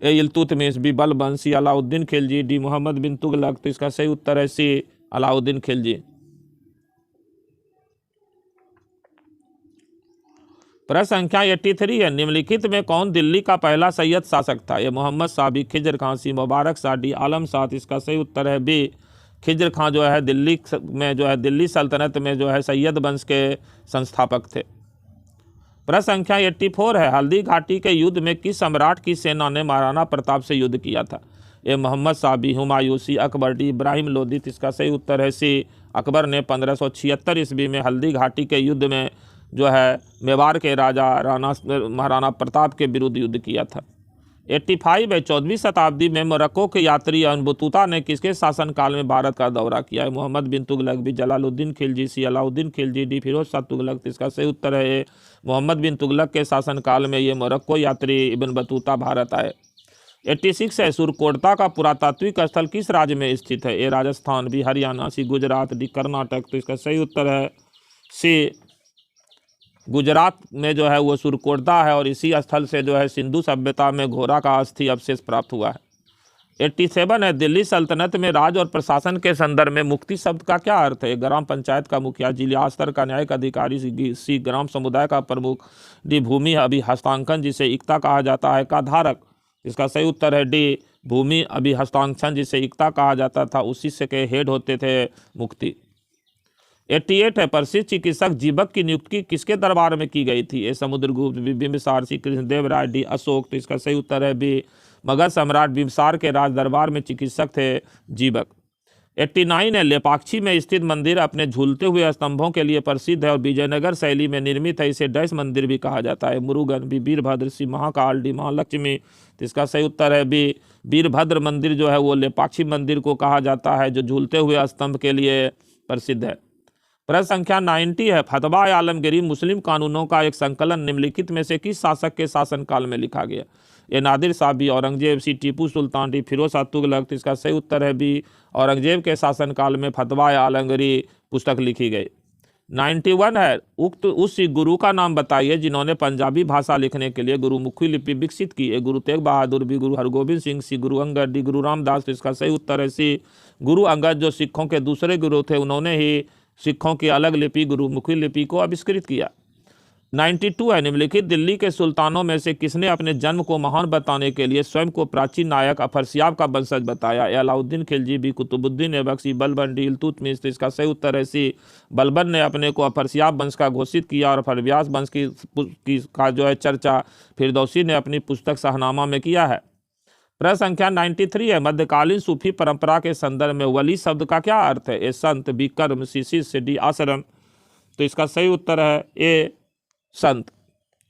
ए इल्तुतमिश, बी बलबन, सी अलाउद्दीन खिलजी, डी मोहम्मद बिन तुगलक। तो इसका सही उत्तर है सी अलाउद्दीन खिलजी। प्रश्न संख्या 83 है, निम्नलिखित में कौन दिल्ली का पहला सैयद शासक था? ये मोहम्मद शाह, बी खिजर खां, सी मुबारक शाह, डी आलम शाह। इसका सही उत्तर है बी खिजर खां जो है दिल्ली में जो है दिल्ली सल्तनत में जो है सैयद वंश के संस्थापक थे। प्रश्न संख्या 84 है, हल्दी घाटी के युद्ध में किस सम्राट की सेना ने महाराणा प्रताप से युद्ध किया था? ए मोहम्मद शाह, बी हुमायूं, सी अकबर, डी इब्राहिम लोदी। इसका सही उत्तर है सी अकबर ने 1576 ईस्वी में हल्दी घाटी के युद्ध में जो है मेवाड़ के राजा महाराणा प्रताप के विरुद्ध युद्ध किया था। 85 है, 14वीं शताब्दी में मोरक्को के यात्री इब्न बतूता ने किसके शासनकाल में भारत का दौरा किया है? मोहम्मद बिन तुगलक, बी जलालुद्दीन खिलजी, सी अलाउद्दीन खिलजी, डी फिरोज शाह तुगलक। इसका सही उत्तर है मोहम्मद बिन तुगलक के शासनकाल में ये मोरक्को यात्री इब्न बतूता भारत आए। 86 है, सुरकोटता का पुरातात्विक स्थल किस राज्य में स्थित है? ए राजस्थान, बी हरियाणा, सी गुजरात, डी कर्नाटक। तो इसका सही उत्तर है सी गुजरात में जो है वो सुरकोटता है, और इसी स्थल से जो है सिंधु सभ्यता में घोड़ा का अस्थि अवशेष प्राप्त हुआ है। 87 है, दिल्ली सल्तनत में राज और प्रशासन के संदर्भ में मुक्ति शब्द का क्या अर्थ है? ग्राम पंचायत का मुखिया, जिला स्तर का न्यायिक अधिकारी, सी ग्राम समुदाय का प्रमुख, डी भूमि अभिहस्तांकन जिसे इक्ता कहा जाता है का धारक। इसका सही उत्तर है डी भूमि अभिहस्तांकन जिसे इक्ता कहा जाता था, उसी से के हेड होते थे मुक्ति। 88 है, प्रसिद्ध चिकित्सक जीवक की नियुक्ति किसके दरबार में की गई थी? ए समुद्रगुप्त, बिंबिसार, श्री कृष्णदेव राय, डी अशोक। तो इसका सही उत्तर है बी, मगध सम्राट बिंबिसार के राज दरबार में चिकित्सक थे जीवक। 89 है, लेपाक्षी में स्थित मंदिर अपने झूलते हुए स्तंभों के लिए प्रसिद्ध है और विजयनगर शैली में निर्मित है। इसे डैश मंदिर भी कहा जाता है? मुरुगन, बी वीरभद्र, सी महाकाल, डी महालक्ष्मी। तो इसका सही उत्तर है बी, वीरभद्र मंदिर जो है वो लेपाक्षी मंदिर को कहा जाता है, जो झूलते हुए स्तंभ के लिए प्रसिद्ध है। प्रश्न संख्या 90 है, फतवा आलमगीरी मुस्लिम कानूनों का एक संकलन निम्नलिखित में से किस शासक के शासनकाल में लिखा गया? ए नादिर शाह, बी औरंगजेब, सी टीपू सुल्तान, डी फिरोज शाह तुगलक। तो इसका सही उत्तर है बी, औरंगजेब के शासनकाल में फतवा आलमगीरी पुस्तक लिखी गई। 91 है, उक्त उस गुरु का नाम बताइए जिन्होंने पंजाबी भाषा लिखने के लिए गुरुमुखी लिपि विकसित की? ए गुरु तेग बहादुर, बी गुरु हरगोबिंद सिंह, सी गुरु अंगद, डी गुरु रामदास। तो इसका सही उत्तर है सी, गुरु अंगद, जो सिखों के दूसरे गुरु थे, उन्होंने ही सिखों की अलग लिपि गुरुमुखी लिपि को आविष्कृत किया। 92 है, निम्नलिखित दिल्ली के सुल्तानों में से किसने अपने जन्म को महान बताने के लिए स्वयं को प्राचीन नायक अफरसियाब का वंशज बताया? अलाउद्दीन खिलजी, बी कुतुबुद्दीन ऐबक, सी बलबन, डी इल्तुतमिश। तो इसका सही उत्तर है सी, बलबन ने अपने को अफरसियाब वंश का घोषित किया और फरव्यास वंश का जो है चर्चा फिरदौसी ने अपनी पुस्तक शाहनामा में किया है। प्रश्न संख्या 93 है, मध्यकालीन सूफी परंपरा के संदर्भ में वली शब्द का क्या अर्थ है? ए संत, बी कर्म, सी शिष्य, डी आश्रम। तो इसका सही उत्तर है ए संत।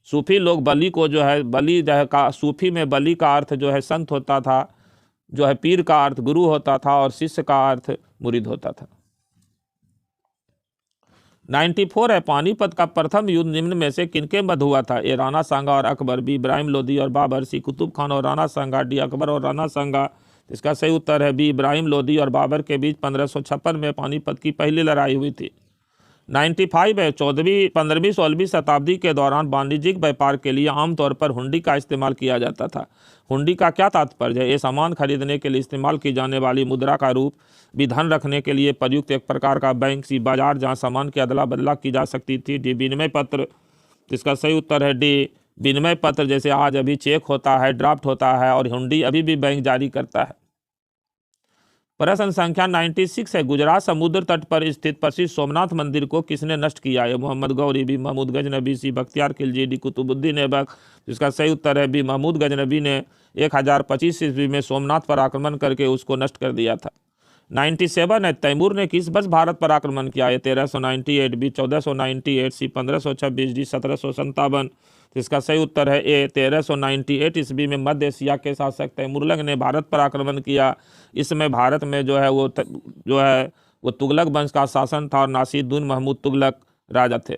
सूफी लोग बली को जो है, बली जो है का, सूफी में बली का अर्थ जो है संत होता था, जो है पीर का अर्थ गुरु होता था और शिष्य का अर्थ मुरीद होता था। 94 है, पानीपत का प्रथम युद्ध निम्न में से किनके मध्य हुआ था? ए राणा सांगा और अकबर, बी इब्राहिम लोदी और बाबर, सी कुतुब खान और राणा सांगा, डी अकबर और राणा सांगा। इसका सही उत्तर है बी, इब्राहिम लोदी और बाबर के बीच 1556 में पानीपत की पहली लड़ाई हुई थी। 95 है, 15वीं-16वीं शताब्दी के दौरान वाणिज्यिक व्यापार के लिए आमतौर पर हुंडी का इस्तेमाल किया जाता था। हुंडी का क्या तात्पर्य है? ये सामान खरीदने के लिए इस्तेमाल की जाने वाली मुद्रा का रूप, भी धन रखने के लिए प्रयुक्त एक प्रकार का बैंक, सी बाजार जहां सामान की अदला बदला की जा सकती थी, डी विनिमय पत्र। इसका सही उत्तर है डी, विनिमय पत्र। जैसे आज अभी चेक होता है, ड्राफ्ट होता है, और हुंडी अभी भी बैंक जारी करता है। प्रश्न संख्या 96 है, गुजरात समुद्र तट पर स्थित प्रसिद्ध सोमनाथ मंदिर को किसने नष्ट किया है? मोहम्मद गौरी, बी महमूद गजनबी, सी बख्तियार खिलजी, डी कुतुबुद्दीन ऐबक। इसका सही उत्तर है बी, महमूद गजनबी ने 1025 ईस्वी में सोमनाथ पर आक्रमण करके उसको नष्ट कर दिया था। 97 है, तैमूर ने किस वर्ष भारत पर आक्रमण किया है? 1398, बी 1498, सी 1526, डी 1757। इसका सही उत्तर है ए, 1398 ईस्वी में मध्य एशिया के शासक तैमूरलंग ने भारत पर आक्रमण किया। इसमें भारत में जो है वो तुगलक वंश का शासन था और नासिरुद्दीन महमूद तुगलक राजा थे।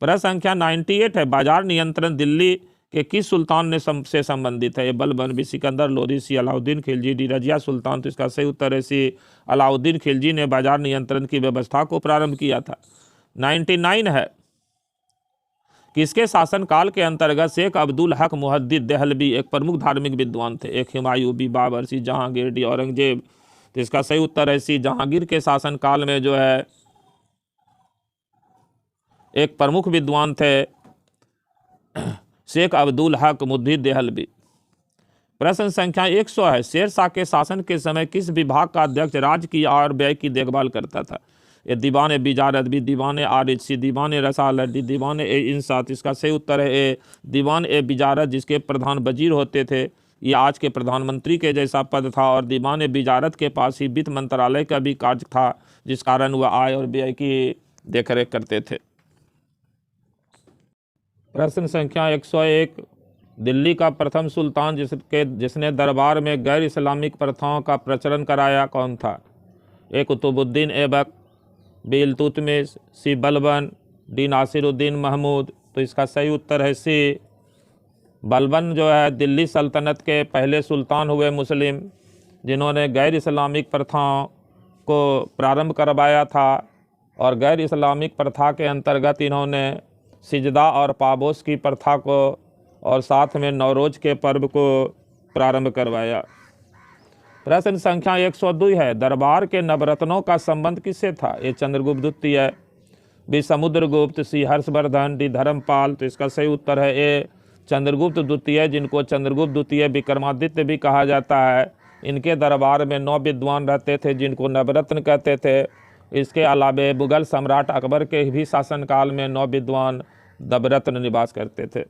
प्रश्न संख्या 98 है, बाजार नियंत्रण दिल्ली के किस सुल्तान से संबंधित है? बलबन, बी सिकंदर लोदी, सी अलाउद्दीन खिलजी, डी रजिया सुल्तान। तो इसका सही उत्तर है सी, अलाउद्दीन खिलजी ने बाजार नियंत्रण की व्यवस्था को प्रारंभ किया था। 99 है, किसके शासनकाल के अंतर्गत शेख अब्दुल हक मुहद्दिद देहलवी एक प्रमुख धार्मिक विद्वान थे? एक हुमायूं, बी बाबर, सी जहांगीर, डी औरंगजेब। तो इसका सही उत्तर है सी, जहांगीर के शासनकाल में जो है एक प्रमुख विद्वान थे शेख अब्दुल हक मुहद्दिद देहलवी। प्रश्न संख्या 100 है, शेर शाह के शासन के समय किस विभाग का अध्यक्ष राज्य की आय और व्यय की देखभाल करता था? ये दीवान बिजारत, भी दीवान आरिज, सी दीवान रसालत, डी दीवान इंसात। इसका सही उत्तर है ए, दीवान बिजारत, जिसके प्रधान वजीर होते थे। ये आज के प्रधानमंत्री के जैसा पद था और दीवान बिजारत के पास ही वित्त मंत्रालय का भी कार्य था, जिस कारण वह आय और व्यय की देखरेख करते थे। प्रश्न संख्या 101, दिल्ली का प्रथम सुल्तान जिसने दरबार में गैर इस्लामिक प्रथाओं का प्रचलन कराया कौन था? ए कुतुबुद्दीन ऐबक, बी इल्तुतमिश, सी बलबन, डी नासिरुद्दीन महमूद। तो इसका सही उत्तर है सी, बलबन जो है दिल्ली सल्तनत के पहले सुल्तान हुए मुस्लिम, जिन्होंने गैर इस्लामिक प्रथाओं को प्रारंभ करवाया था। और गैर इस्लामिक प्रथा के अंतर्गत इन्होंने सिजदा और पाबोस की प्रथा को और साथ में नवरोज के पर्व को प्रारंभ करवाया। प्रश्न संख्या 102 है, दरबार के नवरत्नों का संबंध किससे था? ए चंद्रगुप्त द्वितीय, बी समुद्रगुप्त, सी हर्षवर्धन, डी धर्मपाल। तो इसका सही उत्तर है ए, चंद्रगुप्त द्वितीय, जिनको चंद्रगुप्त द्वितीय विक्रमादित्य भी कहा जाता है। इनके दरबार में 9 विद्वान रहते थे जिनको नवरत्न कहते थे, इसके अलावे मुगल सम्राट अकबर के भी शासनकाल में 9 विद्वान नवरत्न निवास करते थे।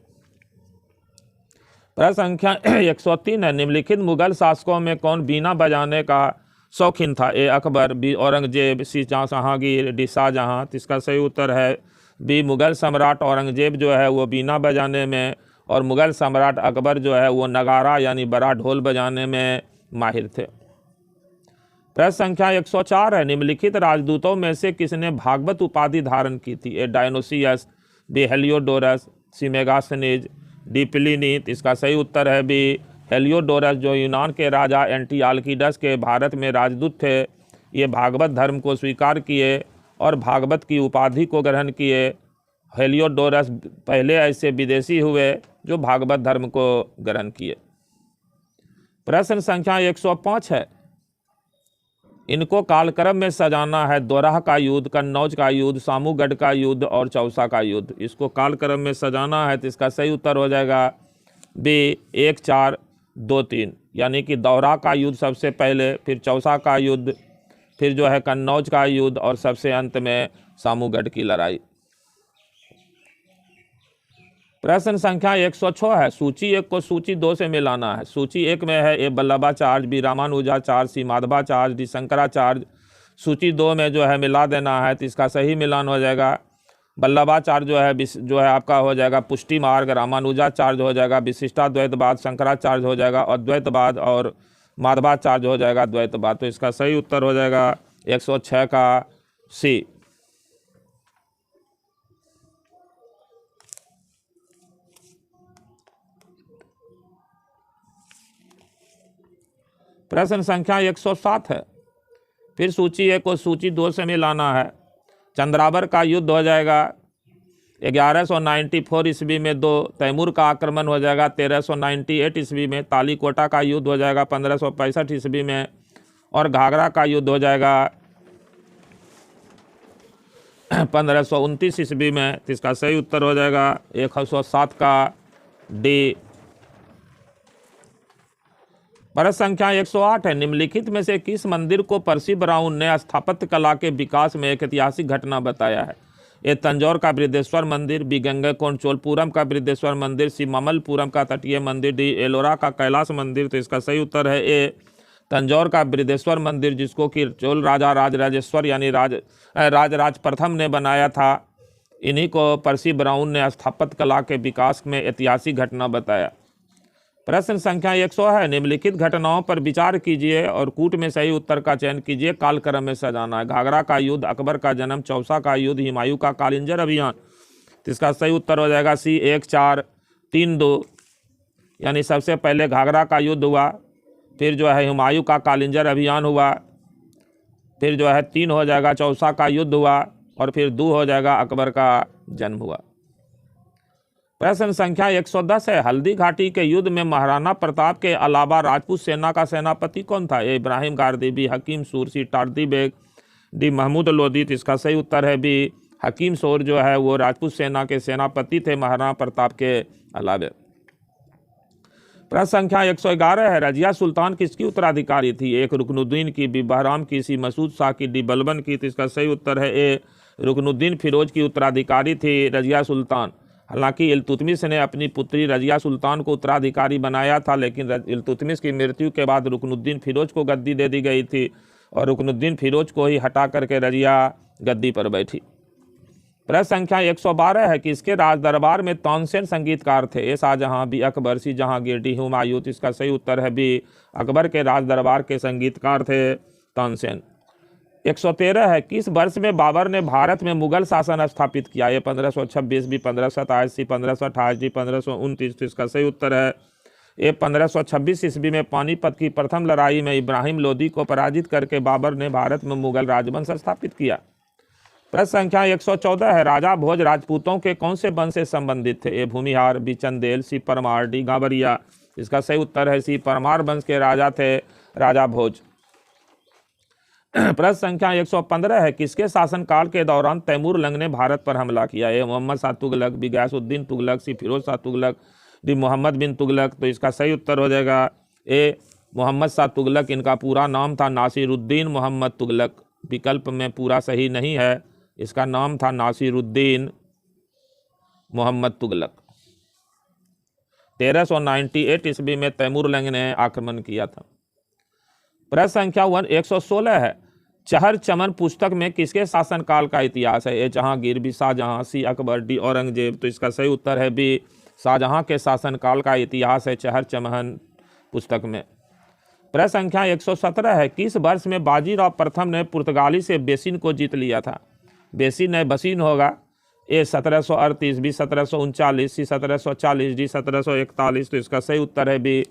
प्रश्न संख्या 103 है, निम्नलिखित मुगल शासकों में कौन बीना बजाने का शौकीन था? ए अकबर, बी औरंगजेब, सी जहांगीर, डी शाहजहां। तो इसका सही उत्तर है बी मुगल सम्राट औरंगजेब जो है वो बीना बजाने में, और मुगल सम्राट अकबर जो है वो नगारा यानी बड़ा ढोल बजाने में माहिर थे। प्रश्न संख्या 104 है, निम्नलिखित राजदूतों में से किसने भागवत उपाधि धारण की थी? ए डायनोसियस, बी हेलियोडोरस, सी मेगास्थनीज, डी प्लिनी। इसका सही उत्तर है बी हेलियोडोरस, जो यूनान के राजा एंटियालकीडस के भारत में राजदूत थे। ये भागवत धर्म को स्वीकार किए और भागवत की उपाधि को ग्रहण किए। हेलियोडोरस पहले ऐसे विदेशी हुए जो भागवत धर्म को ग्रहण किए। प्रश्न संख्या 105 है, इनको कालक्रम में सजाना है। दोराह का युद्ध, कन्नौज का युद्ध, सामूगढ़ का युद्ध और चौसा का युद्ध। इसको कालक्रम में सजाना है तो इसका सही उत्तर हो जाएगा बी 1 4 2 3, यानी कि दोराह का युद्ध सबसे पहले, फिर चौसा का युद्ध, फिर जो है कन्नौज का युद्ध और सबसे अंत में सामूगढ़ की लड़ाई। प्रश्न संख्या 106 है, सूची 1 को सूची 2 से मिलाना है। सूची 1 में है ए वल्लभाचार्य, बी रामानुजाचार्य, सी माधवाचार्य, डी शंकराचार्य। सूची 2 में जो है मिला देना है तो इसका सही मिलान हो जाएगा। वल्लभाचार्य जो है आपका हो जाएगा पुष्टि मार्ग, रामानुजाचार्य हो जाएगा विशिष्टाद्वैतवाद, शंकराचार्य हो जाएगा अद्वैतवाद और माधवाचार्य हो जाएगा द्वैतवाद। तो इसका सही उत्तर हो जाएगा 106 का सी। प्रश्न संख्या 107 है, फिर सूची 1 को सूची 2 से मिलाना है। चंद्रावर का युद्ध हो जाएगा 1194 ईस्वी में, 2 तैमूर का आक्रमण हो जाएगा 1398 ईस्वी में, तालीकोटा का युद्ध हो जाएगा 1565 ईस्वी में, और घाघरा का युद्ध हो जाएगा 1529 ईस्वी में। तो इसका सही उत्तर हो जाएगा 107 का डी। प्रश्न संख्या 108 है, निम्नलिखित में से किस मंदिर को पर्सी ब्राउन ने स्थापत्य कला के विकास में एक ऐतिहासिक घटना बताया है? ए तंजौर का बृहदेश्वर मंदिर, बी गंगैकोंड चोलपुरम का बृहदेश्वर मंदिर, सी ममलपुरम का तटीय मंदिर, डी एलोरा का कैलाश मंदिर। तो इसका सही उत्तर है ए तंजौर का बृहदेश्वर मंदिर, जिसको कि चोल राजा राजराजेश्वर यानी राजराज प्रथम ने बनाया था। इन्हीं को पर्सी ब्राउन ने स्थापत्य कला के विकास में ऐतिहासिक घटना बताया। प्रश्न संख्या 100 है, निम्नलिखित घटनाओं पर विचार कीजिए और कूट में सही उत्तर का चयन कीजिए। कालक्रम में सजाना है। घाघरा का युद्ध, अकबर का जन्म, चौसा का युद्ध, हुमायूं का कालिंजर अभियान। तो इसका सही उत्तर हो जाएगा सी 1 4 3 2, यानी सबसे पहले घाघरा का युद्ध हुआ, फिर जो है हुमायूं का कालिंजर अभियान हुआ, फिर जो है 3 हो जाएगा चौसा का युद्ध हुआ, और फिर 2 हो जाएगा अकबर का जन्म हुआ। प्रश्न संख्या 110 है, हल्दी घाटी के युद्ध में महाराणा प्रताप के अलावा राजपूत सेना का सेनापति कौन था? ए इब्राहिम गारदी, बी हकीम सूर, सी टार्दी बेग, डी महमूद लोधी। तो इसका सही उत्तर है बी हकीम सूर, जो है वो राजपूत सेना के सेनापति थे महाराणा प्रताप के अलावा। प्रश्न संख्या 111 है, रजिया सुल्तान किसकी उत्तराधिकारी थी? एक रुकनुद्दीन की, बी बहराम की, सी मसूद शाह की, डी बलबन की। तो इसका सही उत्तर है ए रुकनुद्दीन फिरोज की उत्तराधिकारी थी रजिया सुल्तान। हालांकि इल्तुतमिश ने अपनी पुत्री रजिया सुल्तान को उत्तराधिकारी बनाया था, लेकिन इल्तुतमिश की मृत्यु के बाद रुकनुद्दीन फिरोज को गद्दी दे दी गई थी और रुकनुद्दीन फिरोज को ही हटा करके रजिया गद्दी पर बैठी। प्रश्न संख्या 112 है कि इसके राज दरबार में तानसेन संगीतकार थे? ए शाहजहां, बी अकबर, सी जहांगीर, डी हुमायूं। इसका सही उत्तर है बी अकबर के राज दरबार के संगीतकार थे तानसेन। 113 है, किस वर्ष में बाबर ने भारत में मुगल शासन स्थापित किया? ये 1526, बी 1527, सी 1528, डी 1529। इसका सही उत्तर है ये 1526 ईस्वी में पानीपत की प्रथम लड़ाई में इब्राहिम लोदी को पराजित करके बाबर ने भारत में मुगल राजवंश स्थापित किया। प्रश्न संख्या 114 है, राजा भोज राजपूतों के कौन से वंश से संबंधित थे? ए भूमिहार, बी चंदेल, सी परमार, डी गावरिया। इसका सही उत्तर है सी परमार वंश के राजा थे राजा भोज। प्रश्न संख्या 115 है, किसके शासनकाल के दौरान तैमूर लंग ने भारत पर हमला किया? ए मोहम्मद शाह तुगलक, बी गयासुद्दीन तुगलक, सी फिरोज शाह तुगलक, डी मोहम्मद बिन तुगलक। तो इसका सही उत्तर हो जाएगा ए मोहम्मद शाह तुगलक। इनका पूरा नाम था नासिरुद्दीन मोहम्मद तुगलक विकल्प में पूरा सही नहीं है। इसका नाम था नासिरुद्दीन मोहम्मद तुगलक। 1398 ईस्वी में तैमूरलंग ने आक्रमण किया था। प्रश्न संख्या 116 है, चहर चमन पुस्तक में किसके शासनकाल का इतिहास है? ए जहांगीर, बी शाहजहां, सी अकबर, डी औरंगजेब। तो इसका सही उत्तर है बी शाहजहां के शासनकाल का इतिहास है चहर चमन पुस्तक में। प्रश्न संख्या 117 है, किस वर्ष में बाजीराव प्रथम ने पुर्तगाली से बेसिन को जीत लिया था? बेसिन है बसीन होगा। ए 1738, बी 1739, सी 1740, डी 1741। तो इसका सही उत्तर है बी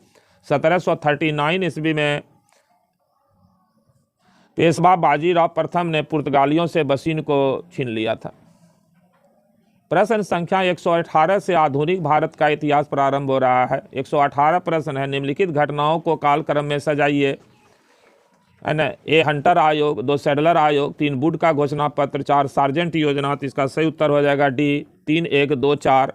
1739 ईस्वी में पेशवा बाजीराव प्रथम ने पुर्तगालियों से बसीन को छीन लिया था। प्रश्न संख्या 118 से आधुनिक भारत का इतिहास प्रारंभ हो रहा है। 118 प्रश्न है, निम्नलिखित घटनाओं को कालक्रम में सजाइए, है ना। ए हंटर आयोग, 2 सैडलर आयोग, 3 वुड का घोषणा पत्र, 4 सार्जेंट योजना। तो इसका सही उत्तर हो जाएगा डी 3, 1, 2, 4।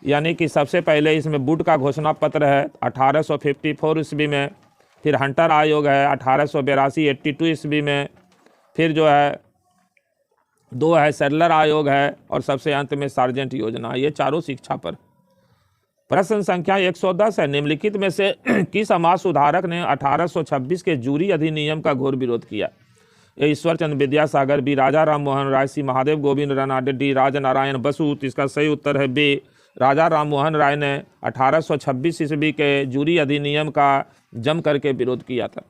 यानी कि सबसे पहले इसमें वुड का घोषणा पत्र है 1854 ईस्वी में, फिर हंटर आयोग है 1882 82 ईस्वी में, फिर जो है 2 है सैडलर आयोग है, और सबसे अंत में सार्जेंट योजना। ये चारों शिक्षा पर। प्रश्न संख्या 110 है, निम्नलिखित में से किस समाज सुधारक ने 1826 के जूरी अधिनियम का घोर विरोध किया? ए ईश्वर चंद्र विद्यासागर, बी राजा राम मोहन राय, सी महादेव गोविंद रनाडे, डी राजनारायण बसु। इसका सही उत्तर है बी राजा राम मोहन राय ने 1826 ईस्वी के जूरी अधिनियम का जम करके विरोध किया था।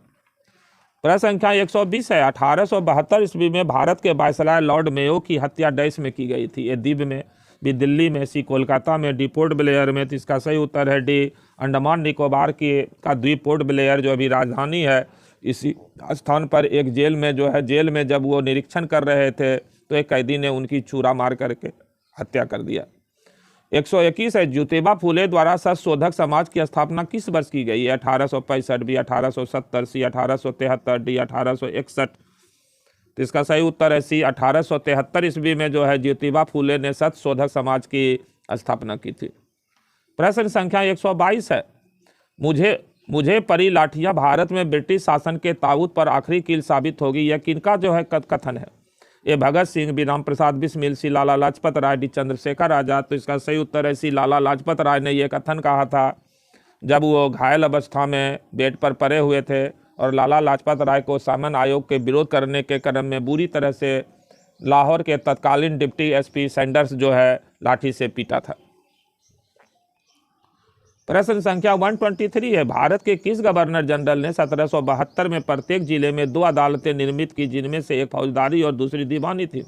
प्रश्न संख्या 120 है, 1872 ईस्वी में भारत के वायसराय लॉर्ड मेयो की हत्या डैश में की गई थी? ए द्वीप में, बी दिल्ली में, सी कोलकाता में, डी पोर्ट ब्लेयर में। तो इसका सही उत्तर है डी अंडमान निकोबार का द्वीप पोर्ट ब्लेयर जो अभी राजधानी है, इसी स्थान पर एक जेल में जो है, जेल में जब वो निरीक्षण कर रहे थे तो एक कैदी ने उनकी छुरा मार करके हत्या कर दिया। 121 है, ज्योतिबा फुले द्वारा सत्यशोधक समाज की स्थापना किस वर्ष की गई है? 1865, बी 1870, सी 1873, डी 1861। तो इसका सही उत्तर है सी 1873 ईस्वी में जो है ज्योतिबा फुले ने सत्यशोधक समाज की स्थापना की थी। प्रश्न संख्या 122 है, मुझे परी लाठियां भारत में ब्रिटिश शासन के ताबूत पर आखिरी कील साबित होगी, यह किनका जो है कथन है? ए भगत सिंह, बी राम प्रसाद बिस्मिल, सी लाला लाजपत राय, डी चंद्रशेखर आजाद। तो इसका सही उत्तर है सी लाला लाजपत राय ने यह कथन कहा था जब वो घायल अवस्था में बेड पर पड़े हुए थे और लाला लाजपत राय को सामन आयोग के विरोध करने के क्रम में बुरी तरह से लाहौर के तत्कालीन डिप्टी एसपी सैंडर्स जो है लाठी से पीटा था। प्रश्न संख्या 123 है, भारत के किस गवर्नर जनरल ने 1772 में प्रत्येक जिले में 2 अदालतें निर्मित की, जिनमें से एक फौजदारी और दूसरी दीवानी थी?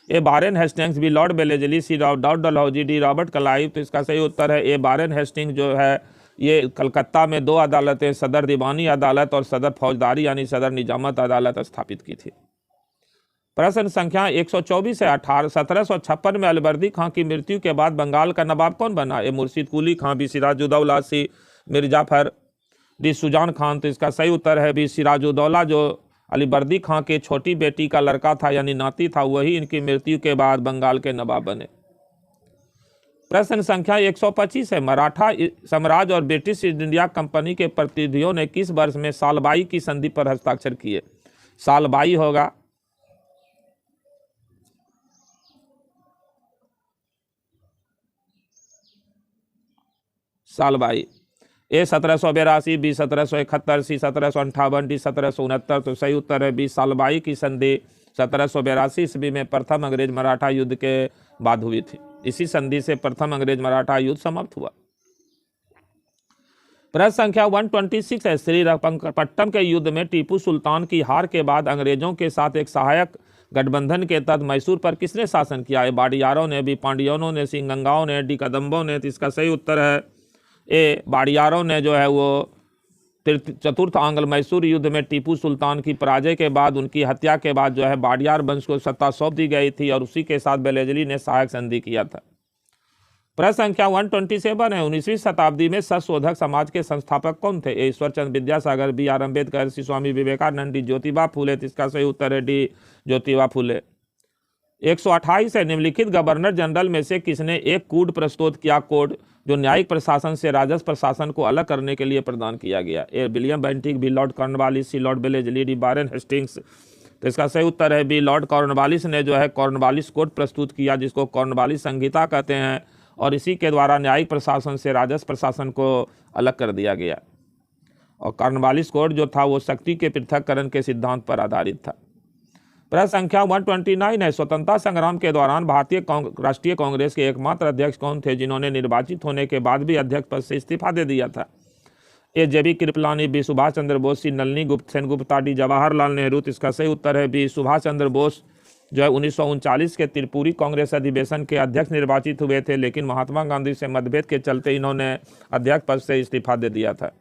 A Warren Hastings, B Lord Wellesley, C dot Dalhousie, D Robert Clive. तो इसका सही उत्तर है ए बारेन हेस्टिंग्स जो है ये कलकत्ता में 2 अदालतें, सदर दीवानी अदालत और सदर फौजदारी यानी सदर निजामत अदालत स्थापित की थी। प्रश्न संख्या 124 है, 1756 में अलवर्दी खां की मृत्यु के बाद बंगाल का नवाब कौन बना? ए मुर्शिद कुली खां, बी सिराजुद्दौला, सी मिर्जाफर, डी सुजान खान। तो इसका सही उत्तर है बी सिराजुद्दौला जो अलवर्दी खां के छोटी बेटी का लड़का था यानी नाती था, वही इनकी मृत्यु के बाद बंगाल के नवाब बने। प्रश्न संख्या 125 है, मराठा साम्राज्य और ब्रिटिश ईस्ट इंडिया कंपनी के प्रतिनिधियों ने किस वर्ष में सालबाई की संधि पर हस्ताक्षर किए? सालबाई होगा, सालबाई। ए 1782, बी 1771, सी 1758, डी 1769। तो सही उत्तर है बी सालबाई की संधि 1782 ईस्वी में प्रथम अंग्रेज मराठा युद्ध के बाद हुई थी। इसी संधि से प्रथम अंग्रेज मराठा युद्ध समाप्त हुआ। प्रश्न संख्या 126 है, श्रीरंगपट्टम के युद्ध में टीपू सुल्तान की हार के बाद अंग्रेजों के साथ एक सहायक गठबंधन के तहत मैसूर पर किसने शासन किया? ए बाडियारों ने, बी पांडियानों ने, सी गंगाओं ने, डी कदम्बों ने। तो इसका सही उत्तर है ए बाडियारों ने जो है वो चतुर्थ आंग्ल मैसूर युद्ध में टीपू सुल्तान की पराजय के बाद उनकी हत्या के बाद जो है बाडियार वंश को सत्ता सौंप दी गई थी और उसी के साथ बेलेजली ने सहायक संधि किया था। प्रश्न संख्या 127 है, 19वीं शताब्दी में सत्यशोधक समाज के संस्थापक कौन थे? A Ishwar Chandra Vidyasagar, B R Ambedkar, C Swami Vivekananda, D Jyotiba Phule. इसका सही उत्तर है डी ज्योतिबा फुले। 128 है निम्नलिखित गवर्नर जनरल में से किसने एक कोड प्रस्तुत किया, कोड जो न्यायिक प्रशासन से राजस्व प्रशासन को अलग करने के लिए प्रदान किया गया। A William Bentinck, B Lord Cornwallis, C Lord Wellesley, D Warren Hastings. तो इसका सही उत्तर है बी लॉर्ड कॉर्नवालिस ने जो है कॉर्नवालिस कोड प्रस्तुत किया, जिसको कॉर्नवालिस संहिता कहते हैं, और इसी के द्वारा न्यायिक प्रशासन से राजस्व प्रशासन को अलग कर दिया गया। और कॉर्नवालिस कोड जो था वो शक्ति के पृथक्करण के सिद्धांत पर आधारित था। प्रश्न संख्या 129 है, स्वतंत्रता संग्राम के दौरान भारतीय राष्ट्रीय कांग्रेस के एकमात्र अध्यक्ष कौन थे जिन्होंने निर्वाचित होने के बाद भी अध्यक्ष पद से इस्तीफा दे दिया था। ए जेबी कृपलानी, बी सुभाष चंद्र बोस, सी नलिनी सेनगुप्ता, डी जवाहरलाल नेहरू। तो इसका सही उत्तर है बी सुभाष चंद्र बोस जो है 1939 के त्रिपुरी कांग्रेस अधिवेशन के अध्यक्ष निर्वाचित हुए थे, लेकिन महात्मा गांधी से मतभेद के चलते इन्होंने अध्यक्ष पद से इस्तीफा दे दिया था।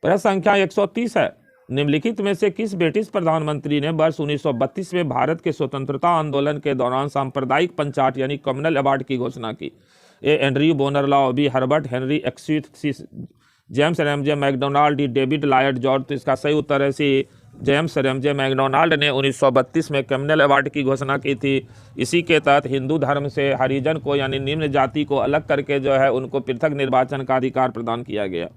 प्रश्न संख्या 130 है, निम्नलिखित में से किस ब्रिटिश प्रधानमंत्री ने वर्ष 1932 में भारत के स्वतंत्रता आंदोलन के दौरान सांप्रदायिक पंचाट यानी कम्युनल अवार्ड की घोषणा की। A Andrew Bonar Law, B Herbert Henry एक्सविथ, C James Ramsay MacDonald, D David Lloyd George. तो इसका सही उत्तर है सी जेम्स रैमजे मैकडोनाल्ड ने 1932 में कम्युनल अवार्ड की घोषणा की थी। इसी के तहत हिंदू धर्म से हरिजन को यानी निम्न जाति को अलग करके जो है उनको पृथक निर्वाचन का अधिकार प्रदान किया गया।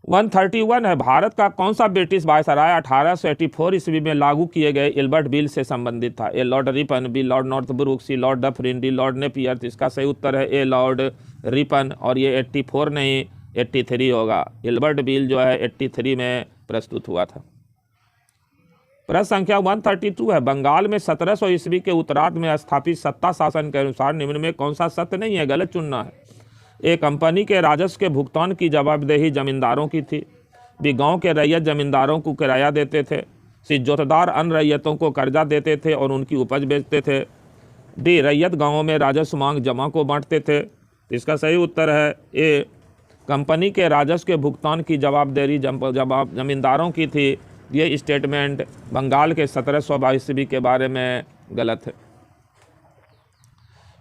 131 है, भारत का कौन सा ब्रिटिश वायसराय 1884 ईस्वी में लागू किए गए इल्बर्ट बिल से संबंधित था। A Lord Ripon, B Lord Northbrook, C Lord Dufferin, D Lord Napier. तो इसका सही उत्तर है ए लॉर्ड रिपन, और ये 84 नहीं 83 होगा। इल्बर्ट बिल जो है 83 में प्रस्तुत हुआ था। प्रश्न संख्या 132 है, बंगाल में 1700 ईस्वी के उत्तरार्ध में स्थापित सत्ता शासन के अनुसार निम्न में कौन सा सत्य नहीं है, गलत चुनना है। ए कंपनी के राजस्व के भुगतान की जवाबदेही जमींदारों की थी, बी गांव के रैयत जमींदारों को किराया देते थे, सी जोतदार अन्य रैयतों को कर्जा देते थे और उनकी उपज बेचते थे, डी रैयत गांवों में राजस्व मांग जमा को बांटते थे। इसका सही उत्तर है ए कंपनी के राजस्व के भुगतान की जवाबदेही जमींदारों की थी। ये स्टेटमेंट बंगाल के 1700 ईस्वी के बारे में गलत है।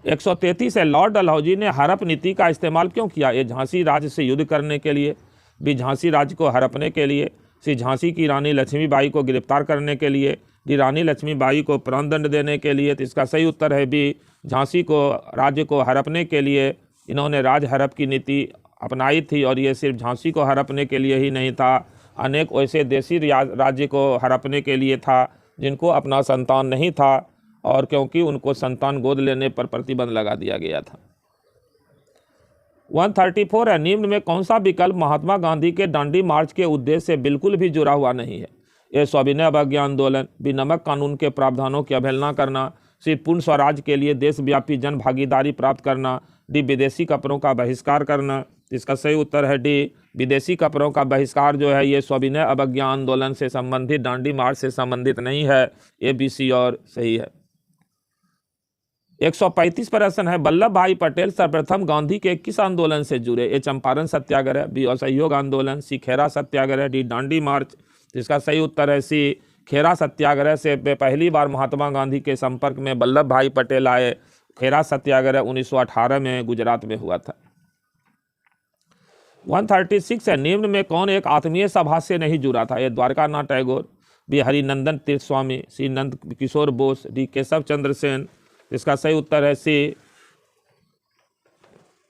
133 है, लॉर्ड डलहौजी ने हड़प नीति का इस्तेमाल क्यों किया। ये झांसी राज्य से युद्ध करने के लिए, बी झांसी राज्य को हड़पने के लिए, सी झांसी की रानी लक्ष्मीबाई को गिरफ्तार करने के लिए, डी रानी लक्ष्मीबाई को प्राणदंड देने के लिए। तो इसका सही उत्तर है बी झांसी को राज्य को हड़पने के लिए इन्होंने राज हड़प की नीति अपनाई थी। और ये सिर्फ झांसी को हड़पने के लिए ही नहीं था, अनेक वैसे देशी राज्य को हड़पने के लिए था जिनको अपना संतान नहीं था, और क्योंकि उनको संतान गोद लेने पर प्रतिबंध लगा दिया गया था। 134 है, निम्न में कौन सा विकल्प महात्मा गांधी के दांडी मार्च के उद्देश्य से बिल्कुल भी जुड़ा हुआ नहीं है। ए सविनय अवज्ञा आंदोलन, बी नमक कानून के प्रावधानों की अवहेलना करना, सी पूर्ण स्वराज के लिए देशव्यापी जन भागीदारी प्राप्त करना, डी विदेशी कपड़ों का बहिष्कार करना। इसका सही उत्तर है डी विदेशी कपड़ों का बहिष्कार जो है ये सविनय अवज्ञा आंदोलन से संबंधित, दांडी मार्च से संबंधित नहीं है। ए बी सी और सही है। 135 प्रश्न है, वल्लभ भाई पटेल सर्वप्रथम गांधी के किस आंदोलन से जुड़े। ए चंपारण सत्याग्रह, बी असहयोग आंदोलन, सी खेरा सत्याग्रह, डी दांडी मार्च। इसका सही उत्तर है सी खेरा सत्याग्रह से पहली बार महात्मा गांधी के संपर्क में वल्लभ भाई पटेल आए। खेरा सत्याग्रह 1918 में गुजरात में हुआ था। 136 है, निम्न में कौन एक आत्मीय सभा से नहीं जुड़ा था। ए द्वारकानाथ टैगोर, बी हरिनंदन तीर्थ स्वामी, सी नंद किशोर बोस, डी केशव चंद्र सेन। इसका सही उत्तर है सी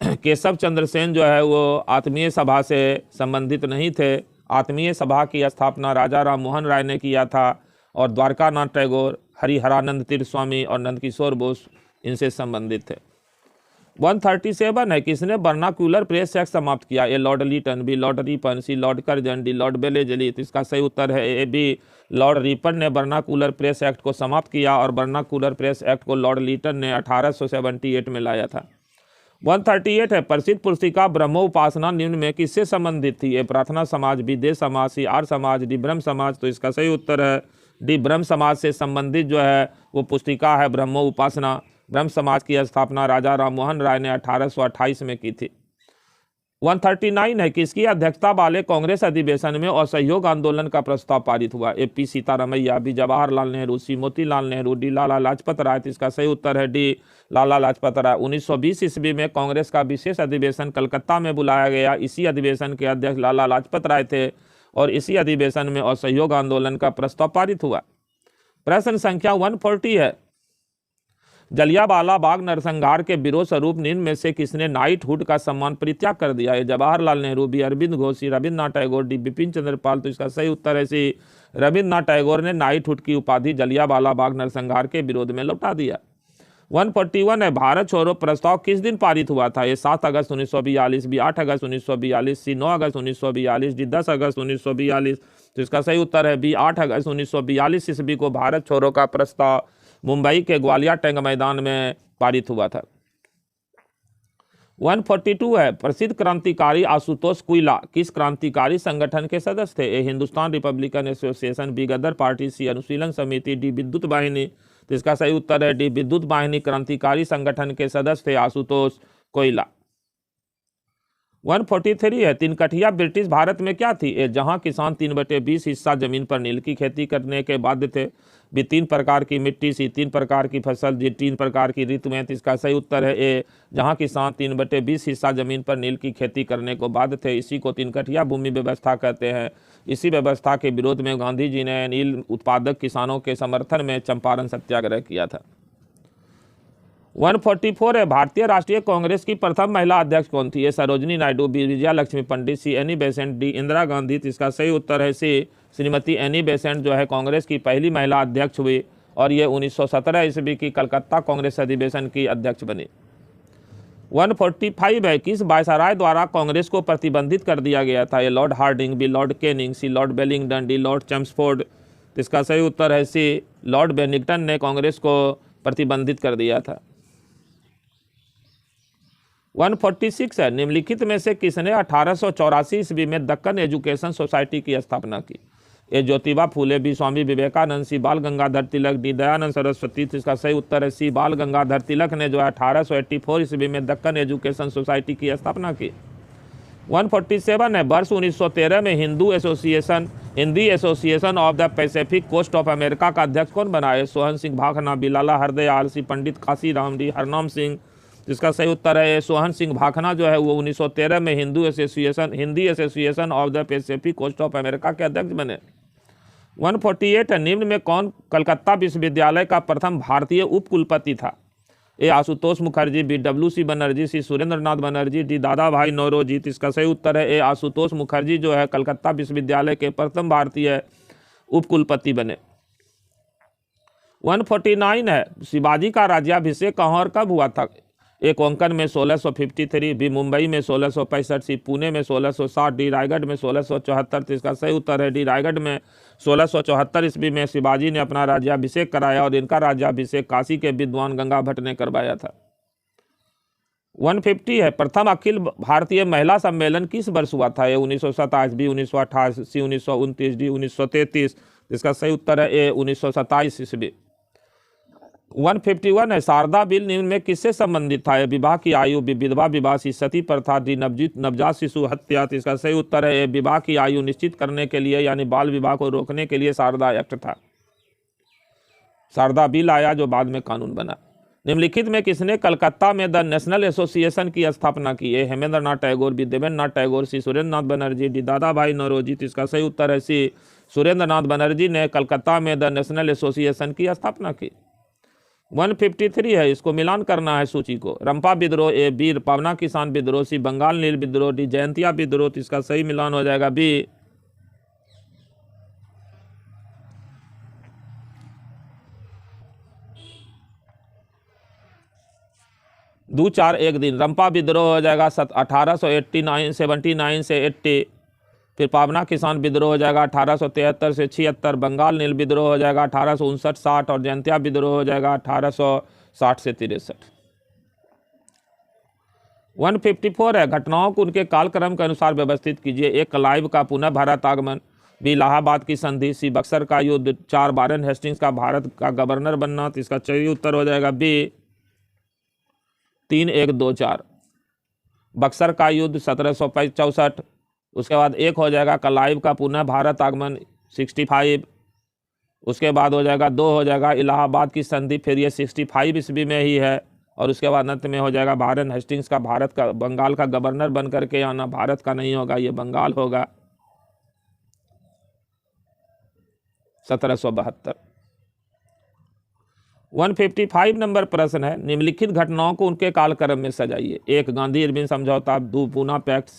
केशव चंद्र सेन जो है वो आत्मीय सभा से संबंधित नहीं थे। आत्मीय सभा की स्थापना राजा राम मोहन राय ने किया था, और द्वारकानाथ टैगोर, हरिहरानंद तीर्थ स्वामी और नंदकिशोर बोस इनसे संबंधित थे। 137 है, किसने वर्नाक्यूलर प्रेस एक्ट समाप्त किया। A Lord Lytton, B Lord Ripon, C Lord Curzon, D Lord Wellesley. तो इसका सही उत्तर है ए बी लॉर्ड रिपन ने वर्नाक्यूलर प्रेस एक्ट को समाप्त किया, और वर्नाक्यूलर प्रेस एक्ट को लॉर्ड लीटन ने 1878 में लाया था। 138 है, प्रसिद्ध पुस्तिका ब्रह्मोपासना निम्न में किससे संबंधित थी। ए प्रार्थना समाज, बी देश समाज, सी आर्य समाज, डी ब्रह्म समाज। तो इसका सही उत्तर है डी ब्रह्म समाज से संबंधित जो है वो पुस्तिका है ब्रह्मोपासना। ब्रह्म समाज की स्थापना राजा राम मोहन राय ने 1828 में की थी। 139 है, किसकी अध्यक्षता वाले कांग्रेस अधिवेशन में असहयोग आंदोलन का प्रस्ताव पारित हुआ। A P Sitaramayya, B Jawaharlal Nehru, C Motilal Nehru, D Lala Lajpat Rai. तो इसका सही उत्तर है डी लाला लाजपत राय। 1920 ईस्वी में कांग्रेस का विशेष अधिवेशन कलकत्ता में बुलाया गया। इसी अधिवेशन के अध्यक्ष लाला लाजपत राय थे, और इसी अधिवेशन में असहयोग आंदोलन का प्रस्ताव पारित हुआ। प्रश्न संख्या 140 है, जलियांवाला बाग नरसंहार के विरोध स्वरूप निम्न में से किसने नाइटहुड का सम्मान परित्याग कर दिया है? जवाहरलाल नेहरू, बी अरविंद घोष, सी रविन्द्रनाथ टैगोर, डी बिपिन चंद्र पाल। तो इसका सही उत्तर है सी रविन्द्रनाथ टैगोर ने नाइटहुड की उपाधि जलियांवाला बाग नरसंहार के विरोध में लौटा दिया। 141 है, भारत छोड़ो प्रस्ताव किस दिन पारित हुआ था? ये 7 अगस्त 1942, बी 8 अगस्त 1942, सी 9 अगस्त 1942, डी 10 अगस्त 1942। तो इसका सही उत्तर है बी 8 अगस्त 1942 ईस्वी को भारत छोड़ो का प्रस्ताव मुंबई के ग्वालियर टैंक मैदान में पारित हुआ था। 142 है, प्रसिद्ध क्रांतिकारी आशुतोष कुइला किस क्रांतिकारी संगठन के सदस्य थे? ए हिंदुस्तान रिपब्लिकन एसोसिएशन, बी गदर पार्टी, सी अनुशीलन समिति, डी विद्युत वाहिनी। तो इसका सही उत्तर है डी विद्युत वाहिनी क्रांतिकारी संगठन के सदस्य थे आशुतोष कुइला। 143 है, तिनकठिया ब्रिटिश भारत में क्या थी? ए जहां किसान 3/20 हिस्सा जमीन पर नील की खेती करने के बाध्य थे, भी 3 प्रकार की मिट्टी, सी 3 प्रकार की फसल, जी 3 प्रकार की ऋतु में। इसका सही उत्तर है ए जहां किसान 3/20 हिस्सा जमीन पर नील की खेती करने को बाध्य थे, इसी को तिनकठिया भूमि व्यवस्था कहते हैं। इसी व्यवस्था के विरोध में गांधी जी ने नील उत्पादक किसानों के समर्थन में चंपारण सत्याग्रह किया था। 144 है, भारतीय राष्ट्रीय कांग्रेस की प्रथम महिला अध्यक्ष कौन थी? A Sarojini Naidu, B Vijaya Lakshmi Pandit, C Annie Besant, D Indira Gandhi. तो इसका सही उत्तर है सी श्रीमती एनी बेसेंट जो है कांग्रेस की पहली महिला अध्यक्ष हुई और ये 1917 ईस्वी की कलकत्ता कांग्रेस अधिवेशन की अध्यक्ष बनी। 145 है, किस वायसराय द्वारा कांग्रेस को प्रतिबंधित कर दिया गया था? ये Lord Hardinge, B Lord Canning, C Lord Willingdon, D Lord Chelmsford. तो इसका सही उत्तर है सी लॉर्ड वेलिंगटन ने कांग्रेस को प्रतिबंधित कर दिया था। 146 है, निम्नलिखित में से किसने 1884 ईस्वी में दक्कन एजुकेशन सोसाइटी की स्थापना की? ए ज्योतिबा फूले, बी स्वामी विवेकानंद, सी बाल गंगाधर तिलक, डी दयानंद सरस्वती। तो इसका सही उत्तर है सी बाल गंगाधर तिलक ने जो है 1884 ईस्वी में दक्कन एजुकेशन सोसाइटी की स्थापना की। 147 है, वर्ष 1913 में Hindi association of the Pacific coast of America का अध्यक्ष कौन बनाए? Sohan Singh Bhakna, B Lala Hardayal, C Pandit Kashiram, D Harnam Singh. जिसका सही उत्तर है सोहन सिंह भाखना जो है वो 1913 में Hindi association of the Pacific coast of America के अध्यक्ष बने। 148 है, निम्न में कौन कलकत्ता विश्वविद्यालय का प्रथम भारतीय उपकुलपति था? ए आशुतोष मुखर्जी, बी डब्ल्यू.सी. बनर्जी, सी सुरेंद्रनाथ बनर्जी, डी दादा भाई नौरोजी। इसका सही उत्तर है ए आशुतोष मुखर्जी जो है कलकत्ता विश्वविद्यालय के प्रथम भारतीय उपकुलपति बने। 149 है, शिवाजी का राज्याभिषेक कहाँ और कब हुआ था? ए कोंकण में 1653, बी मुंबई में 1665, सी पुणे में 1660, डी रायगढ़ में 1674। तो इसका सही उत्तर है डी रायगढ़ में 1674 ईस्वी में शिवाजी ने अपना राज्याभिषेक कराया और इनका राज्याभिषेक काशी के विद्वान गंगा भट्ट ने करवाया था। 150 है, प्रथम अखिल भारतीय महिला सम्मेलन किस वर्ष हुआ था? ए 1927, बी 1928, सी 1929, डी 1933। इसका सही उत्तर है ए 1927 ईस्वी। 151 है, शारदा बिल निम्न में किससे संबंधित था? विवाह की आयु, विधवा विवाह, सी सती प्रथा, डी नवजात शिशु हत्या। तो इसका सही उत्तर है विवाह की आयु निश्चित करने के लिए यानी बाल विवाह को रोकने के लिए शारदा एक्ट था। शारदा बिल आया जो बाद में कानून बना। निम्नलिखित में किसने कलकत्ता में द नेशनल एसोसिएशन की स्थापना की? ए हेमेंद्र नाथ टैगोर, बी देवेंद्र नाथ टैगोर, सी सुरेंद्र नाथ बनर्जी, डी दादा भाई नौरोजी। तो इसका सही उत्तर है सी सुरेंद्र नाथ बनर्जी ने कलकत्ता में द नेशनल एसोसिएशन की स्थापना की। 153 है, इसको मिलान करना है सूची को। रंपा विद्रोह, ए वीर पावना किसान विद्रोह, सी बंगाल नील विद्रोह, डी जयंतिया विद्रोह। तो इसका सही मिलान हो जाएगा बी 2 4 1 दिन। रंपा विद्रोह हो जाएगा 1879 से 80। फिर पावना किसान विद्रोह हो जाएगा 1873 से 76। बंगाल नील विद्रोह हो जाएगा 1859-60 और जयंतिया विद्रोह हो जाएगा 1860 से 63। 154 है, घटनाओं को उनके कालक्रम के अनुसार व्यवस्थित कीजिए। एक क्लाइव का पुनः भारत आगमन, बी इलाहाबाद की संधि, सी बक्सर का युद्ध, 4 वारेन हेस्टिंग्स का भारत का गवर्नर बनना। तो इसका सही उत्तर हो जाएगा बी 3-1-2-4। बक्सर का युद्ध 1764। उसके बाद एक हो जाएगा क्लाइव का पुनः भारत आगमन 65। उसके बाद हो जाएगा 2 हो जाएगा इलाहाबाद की संधि, फिर ये 65 ईस्वी में ही है। और उसके बाद अंत में हो जाएगा वारेन हेस्टिंग्स का भारत का बंगाल का गवर्नर बन करके आना। भारत का नहीं होगा, ये बंगाल होगा 1772। 155 नंबर प्रश्न है, निम्नलिखित घटनाओं को उनके कालक्रम में सजाइए। 1 गांधी इरविन समझौता, 2 पूना पैक्ट,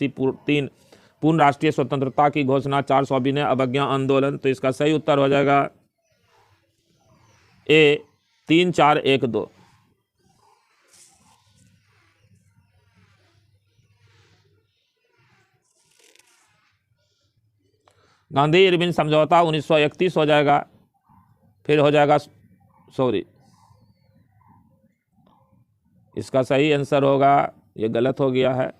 3 पूर्ण राष्ट्रीय स्वतंत्रता की घोषणा, 4 सविनय अवज्ञा आंदोलन। तो इसका सही उत्तर हो जाएगा ए 3, 4, 1, 2। गांधी इरविन समझौता 1931 हो जाएगा, फिर हो जाएगा सॉरी, इसका सही आंसर होगा, ये गलत हो गया है।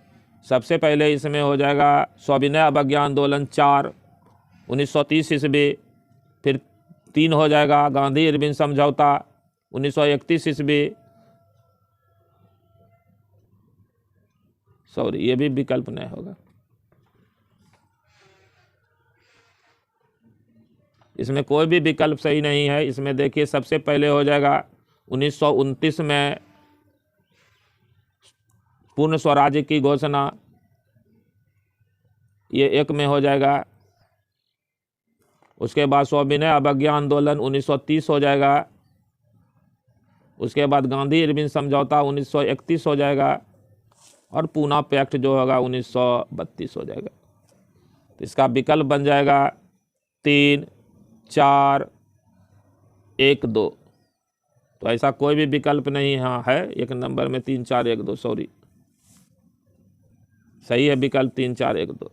सबसे पहले इसमें हो जाएगा सविनय अवज्ञा आंदोलन 4 1930 ईस्वी, फिर 3 हो जाएगा गांधी इरविन समझौता 1931 ईस्वी, सॉरी ये भी विकल्प नहीं होगा, इसमें कोई भी विकल्प सही नहीं है। इसमें देखिए सबसे पहले हो जाएगा 1929 में पूर्ण स्वराज्य की घोषणा, ये 1 में हो जाएगा। उसके बाद सविनय अवज्ञा आंदोलन 1930 हो जाएगा। उसके बाद गांधी इरविन समझौता 1931 हो जाएगा, और पूना पैक्ट जो होगा 1932 हो जाएगा। तो इसका विकल्प बन जाएगा 3, 4, 1, 2। तो ऐसा कोई भी विकल्प नहीं यहाँ है 1 नंबर में, 3, 4, 1, 2, सॉरी सही है विकल्प 3, 4, 1, 2।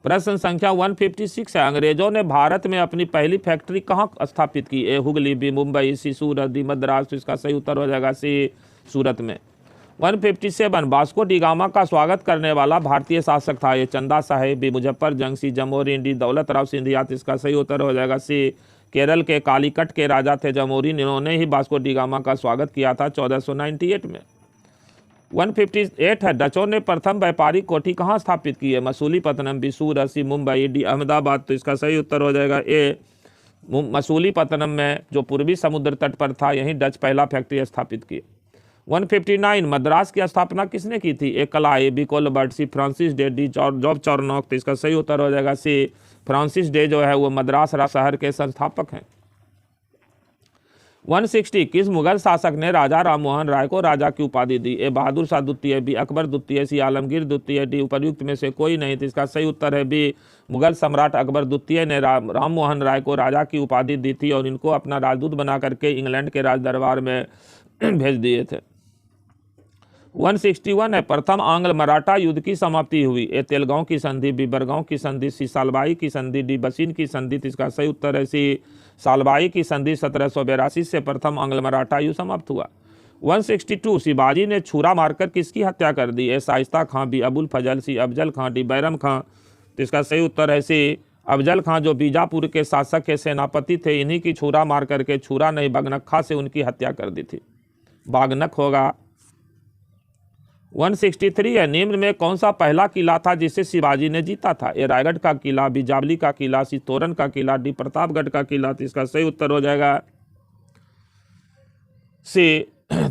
प्रश्न संख्या 156 है, अंग्रेजों ने भारत में अपनी पहली फैक्ट्री कहाँ स्थापित की? ए हुगली, बी मुंबई, सी सूरत, डी मद्रास। तो इसका सही उत्तर हो जाएगा सी सूरत में। 157 वास्को डी गामा का स्वागत करने वाला भारतीय शासक था? ए चंदा साहेब, बी मुजफ्फरजंग, सी जमोरी, डी दौलत राव सिंधिया। तो इसका सही उत्तर हो जाएगा सी केरल के कालीकट के राजा थे जमोरी, इन्होंने ही वास्को डी गामा का स्वागत किया था 1498 में। 158 है, डचों ने प्रथम व्यापारिक कोठी कहाँ स्थापित की है? मसूलीपट्टनम, बी सूरत, सी मुंबई, डी अहमदाबाद। तो इसका सही उत्तर हो जाएगा ए मसूलीपट्टनम में, जो पूर्वी समुद्र तट पर था, यहीं डच पहला फैक्ट्री स्थापित की। 159 मद्रास की स्थापना किसने की थी? ए कलाई, B Colbert, C Francis Day, D Job Charnock. तो इसका सही उत्तर हो जाएगा सी फ्रांसिस डे जो है वो मद्रास शहर के संस्थापक हैं। 160 किस मुगल शासक ने राजा राममोहन राय को राजा की उपाधि दी? ए बहादुर शाह द्वितीय, बी अकबर द्वितीय, सी आलमगीर द्वितीय, डी उपर्युक्त में से कोई नहीं। तो इसका सही उत्तर है बी मुगल सम्राट अकबर द्वितीय ने राममोहन राय को राजा की उपाधि दी थी और इनको अपना राजदूत बना करके इंग्लैंड के राज दरबार में भेज दिए थे। 161 है, प्रथम आंग्ल मराठा युद्ध की समाप्ति हुई? ए तेलगांव की संधि, बी बरगांव की संधि, सी सालबाई की संधि, डी बसीन की संधि। तो इसका सही उत्तर है सी सालबाई की संधि 1782 से प्रथम आंग्ल मराठा युद्ध समाप्त हुआ। 162 शिवाजी ने छुरा मारकर किसकी हत्या कर दी? ए शाइस्ता खां, बी अबुल फजल, सी अफजल खां, डी बैरम खां। तो इसका सही उत्तर है सी अफजल खां, जो बीजापुर के शासक के सेनापति थे, इन्हीं की छुरा मार करके, छुरा नहीं बागनखा से उनकी हत्या कर दी थी, बागनख होगा। 163 है, निम्न में कौन सा पहला किला था जिसे शिवाजी ने जीता था? ए रायगढ़ का किला, बी जावली का किला, सी तोरण का किला, डी प्रतापगढ़ का किला। तो इसका सही उत्तर हो जाएगा सी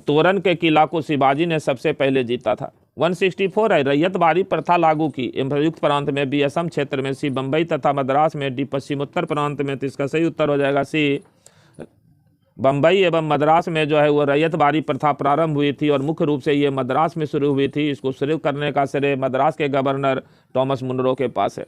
तोरण के किला को शिवाजी ने सबसे पहले जीता था। 164 है, रैयतवाड़ी प्रथा लागू की? ए संयुक्त प्रांत में, बी असम क्षेत्र में, सी बम्बई तथा मद्रास में, डी पश्चिमोत्तर प्रांत में। तो इसका सही उत्तर हो जाएगा सी बम्बई एवं मद्रास में जो है वो रैयतवाड़ी प्रथा प्रारंभ हुई थी और मुख्य रूप से ये मद्रास में शुरू हुई थी। इसको शुरू करने का श्रेय मद्रास के गवर्नर थॉमस मुनरो के पास है।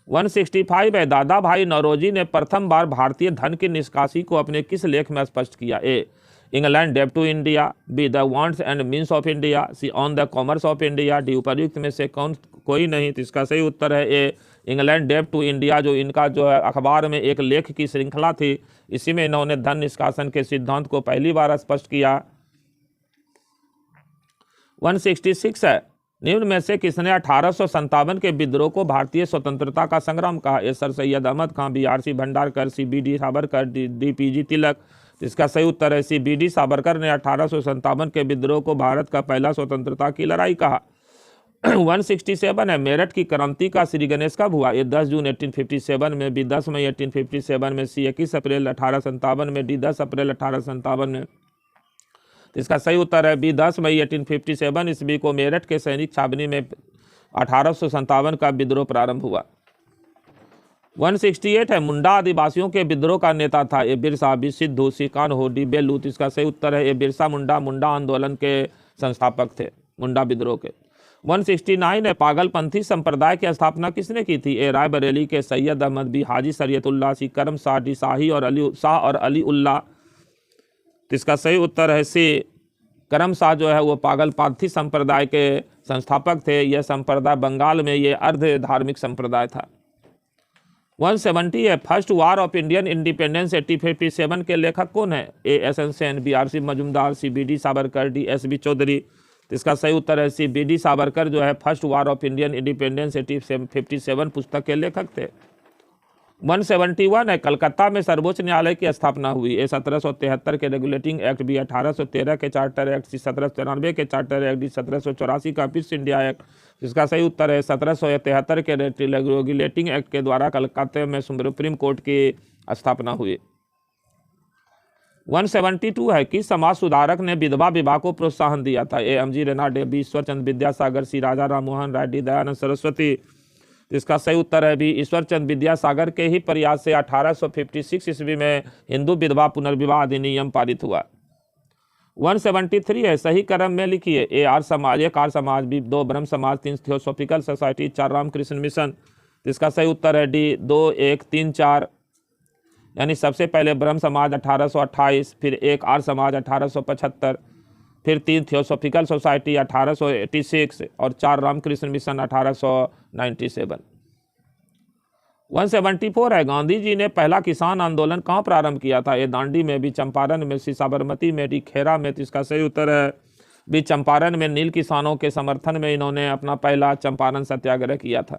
165 है, दादा भाई नौरोजी ने प्रथम बार भारतीय धन की निष्कासी को अपने किस लेख में स्पष्ट किया? ए इंग्लैंड डेब्ट to India, B the wants and means of India, C on the commerce of India, D उपर्युक्त में से कोई नहीं। तो इसका सही उत्तर है ए इंग्लैंड डेब्ट टू इंडिया, जो इनका जो है अखबार में एक लेख की श्रृंखला थी, इसी में इन्होंने धन निष्कासन के सिद्धांत को पहली बार स्पष्ट किया। 166 है, निम्न में से किसने 1857 के विद्रोह को भारतीय स्वतंत्रता का संग्राम कहा? A sir Syed Ahmad Khan, B R C Bhandarkar, C B D Savarkar, D P G Tilak. इसका सही उत्तर है सी बी डी सावरकर ने 1857 के विद्रोह को भारत का पहला स्वतंत्रता की लड़ाई कहा। 167 है, मेरठ की क्रांति का श्री गणेश कब हुआ? ये 10 जून 1857 में, बी 10 मई 1857 में, सी 21 अप्रैल 1857 में, डी 10 अप्रैल 1857 में। तो इसका सही उत्तर है बी 10 मई 1857 ईस्वी को मेरठ के सैनिक छावनी में 1857 का विद्रोह प्रारंभ हुआ। 168 है मुंडा आदिवासियों के विद्रोह का नेता था ए बिरसा, बी सिद्धू, सी कान्हो, डी बेलू। तो इसका सही उत्तर है ए बिरसा मुंडा। मुंडा आंदोलन के संस्थापक थे, मुंडा विद्रोह के। 169 है पागलपंथी संप्रदाय की स्थापना किसने की थी ए रायबरेली के सैयद अहमद, बी हाजी शरीयतुल्लाह, सी करम शाह, डी शाही और अली उल्लाह। तो इसका सही उत्तर है सी करम शाह जो है वो पागलपंथी संप्रदाय के संस्थापक थे। यह संप्रदाय बंगाल में ये अर्ध धार्मिक संप्रदाय था। 170 है first war of Indian independence 1857 के लेखक कौन है A S N Sen, B R C Majumdar, C B D Savarkar, D S B Chaudhuri. तो इसका सही उत्तर है सी बी डी सावरकर जो है first war of Indian independence 1857 पुस्तक के लेखक थे। 171 है कलकत्ता में सर्वोच्च न्यायालय की स्थापना हुई ए 1773 के रेगुलेटिंग एक्ट, बी 1813 के चार्टर एक्ट, सी 1793 के चार्टर एक्ट, डी 1784 का पीस इंडिया एक्ट। इसका सही उत्तर है 1773 के रेगुलेटिंग एक्ट के द्वारा कलकत्ता में सुप्रीम कोर्ट की स्थापना हुई। 172 है किस समाज सुधारक ने विधवा विवाह को प्रोत्साहन दिया था A M G Ranade, B Ishwarchand Vidyasagar, C Raja Rammohan Roy, D Dayanand Saraswati. इसका सही उत्तर है भी ईश्वरचंद विद्यासागर के ही प्रयास से 1856 ईस्वी में हिंदू विधवा पुनर्विवाह अधिनियम पारित हुआ। 173 है सही क्रम में लिखिए ए आर समाज, एक आर समाज, बी 2 ब्रह्म समाज, 3 थियोसॉफिकल सोसाइटी, 4 रामकृष्ण मिशन। इसका सही उत्तर है डी 2 1 3 4, यानी सबसे पहले ब्रह्म समाज 1828, फिर एक आर समाज 1875, फिर 3 थियोसॉफिकल सोसाइटी 1886 और 4 रामकृष्ण मिशन 1897। 174 है गांधी जी ने पहला किसान आंदोलन कहाँ प्रारंभ किया था ए दांडी में, बी चंपारण में, सी साबरमती में, डी खेरा में। तो इसका सही उत्तर है बी चंपारण में। नील किसानों के समर्थन में इन्होंने अपना पहला चंपारण सत्याग्रह किया था।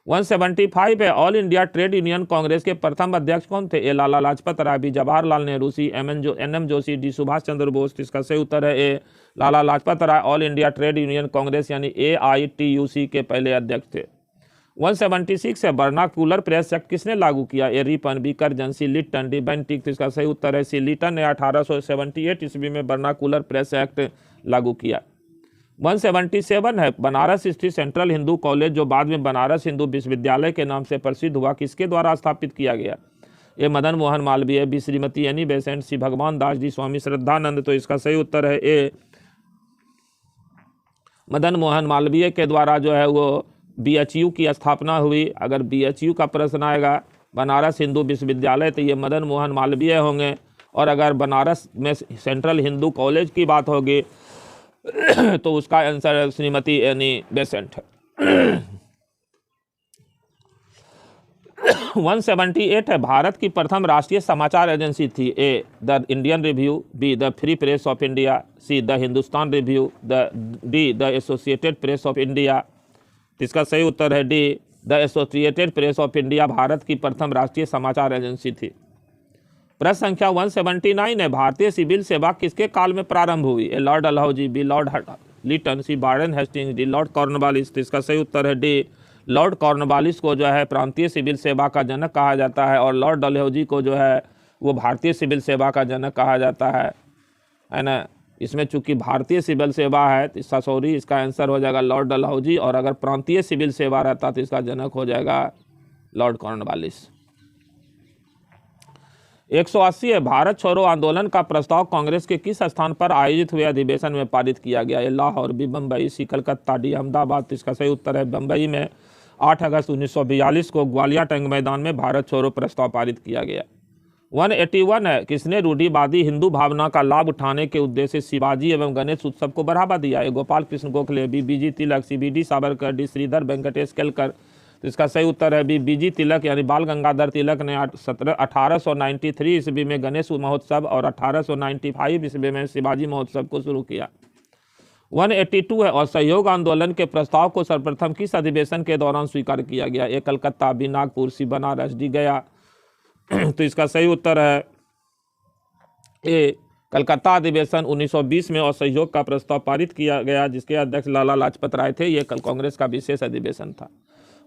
175 है all India trade union congress के प्रथम अध्यक्ष कौन थे A Lala Lajpat Rai, B Jawaharlal Nehru, C N M Joshi, D Subhash Chandra Bose. इसका सही उत्तर है A Lala Lajpat Rai all India trade union congress यानी AITUC के पहले अध्यक्ष थे। 176 है वर्नाक्यूलर प्रेस एक्ट किसने लागू किया ए रिपन, बी करजन, सी लिटन, डी बेंटिक। तो इसका सही उत्तर है सी लिटन ने 1878 ईस्वी में वर्नाक्यूलर प्रेस एक्ट लागू किया। 177 है बनारस स्थित सेंट्रल हिंदू कॉलेज जो बाद में बनारस हिंदू विश्वविद्यालय के नाम से प्रसिद्ध हुआ किसके द्वारा स्थापित किया गया A Madan Mohan Malaviya, B Shrimati Annie Besant, C Bhagwan Das, D Swami Shraddhanand. तो इसका सही उत्तर है ए मदन मोहन मालवीय के द्वारा जो है वो BHU की स्थापना हुई। अगर BHU का प्रश्न आएगा बनारस हिंदू विश्वविद्यालय तो ये मदन मोहन मालवीय होंगे, और अगर बनारस में सेंट्रल हिंदू कॉलेज की बात होगी तो उसका आंसर श्रीमती एनी बेसेंट है। 178 है भारत की प्रथम राष्ट्रीय समाचार एजेंसी थी A the Indian review, B the free press of India, C the Hindustan review, D the associated press of India. इसका सही उत्तर है D the associated press of India Bharat की प्रथम राष्ट्रीय समाचार एजेंसी थी। प्रश्न संख्या 179 है भारतीय सिविल सेवा किसके काल में प्रारंभ हुई A Lord Dalhousie, B Lord Lytton, C Warren Hastings, D Lord Cornwallis. तो इसका सही उत्तर है डी लॉर्ड कॉर्नवालिस को जो है प्रांतीय सिविल सेवा का जनक कहा जाता है, और लॉर्ड डलहौजी को जो है वो भारतीय सिविल सेवा का जनक कहा जाता है ना। इसमें चूंकि भारतीय सिविल सेवा है तो सॉरी इसका आंसर हो जाएगा लॉर्ड डलहौजी, और अगर प्रांतीय सिविल सेवा रहता तो इसका जनक हो जाएगा लॉर्ड कॉर्नवालिस। 180 है भारत छोड़ो आंदोलन का प्रस्ताव कांग्रेस के किस स्थान पर आयोजित हुए अधिवेशन में पारित किया गया ए लाहौर, बी बम्बई, सी कलकत्ता, डी अहमदाबाद। तो इसका सही उत्तर है बम्बई में 8 अगस्त 1942 को ग्वालियर टैंक मैदान में भारत छोड़ो प्रस्ताव पारित किया गया। 181 है किसने रूढ़िवादी हिंदू भावना का लाभ उठाने के उद्देश्य से शिवाजी एवं गणेश उत्सव को बढ़ावा दिया है गोपाल कृष्ण गोखले, बी BG तिलक, सी BD सावरकर, डी श्रीधर वेंकटेश केलकर। तो इसका सही उत्तर है बी BG तिलक यानी बाल गंगाधर तिलक ने 1893 ईस्वी में गणेश महोत्सव और 1895 ईस्वी में शिवाजी महोत्सव को शुरू किया। 182 है असहयोग आंदोलन के प्रस्ताव को सर्वप्रथम किस अधिवेशन के दौरान स्वीकार किया गया ए कलकत्ता, बी नागपुर, सी बनारस, डी गया। तो इसका सही उत्तर है ए कलकत्ता अधिवेशन 1920 में असहयोग का प्रस्ताव पारित किया गया जिसके अध्यक्ष लाला लाजपत राय थे। ये कांग्रेस का विशेष अधिवेशन था।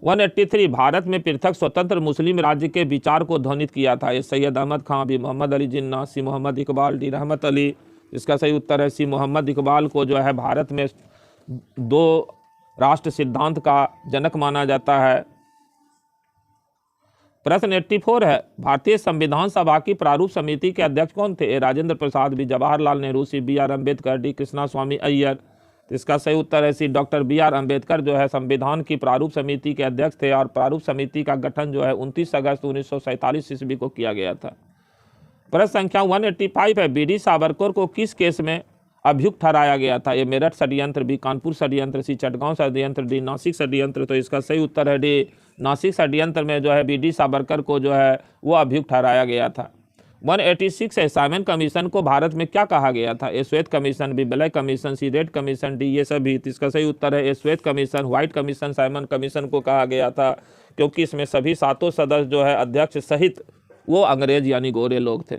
183 भारत में पृथक स्वतंत्र मुस्लिम राज्य के विचार को ध्वनित किया था ए सैयद अहमद खां, बी मोहम्मद अली जिन्ना, सी मोहम्मद इकबाल, डी रहमत अली। इसका सही उत्तर है सी मोहम्मद इकबाल को जो है भारत में 2 राष्ट्र सिद्धांत का जनक माना जाता है। प्रश्न 84 है, भारतीय संविधान सभा की प्रारूप समिति के अध्यक्ष कौन थे? A Rajendra Prasad, B Jawaharlal Nehru, C B R Ambedkar, D Krishna Swami Ayyar. तो इसका सही उत्तर है C doctor B R Ambedkar जो है संविधान की प्रारूप समिति के अध्यक्ष थे और प्रारूप समिति का गठन जो है 29 अगस्त 1947 ईस्वी को किया गया था। प्रश्न संख्या 185 है, बी डी सावरकर को किस केस में अभियुक्त ठहराया गया था? ए मेरठ षड्यंत्र, बी कानपुर षड्यंत्र, सी चटगांव षड्यंत्र, डी नासिक षड्यंत्र। तो इसका सही उत्तर है डी नासिक षड्यंत्र में जो है बी डी सावरकर को जो है वो अभियुक्त ठहराया गया था। 186 है, साइमन कमीशन को भारत में क्या कहा गया था? ए श्वेत कमीशन, बी ब्लैक कमीशन, सी रेड कमीशन, डी ये सभी। तो इसका सही उत्तर है ए श्वेत commission, white commission Simon commission को कहा गया था, क्योंकि इसमें सभी 7 सदस्य जो है अध्यक्ष सहित वो अंग्रेज यानी गोरे लोग थे।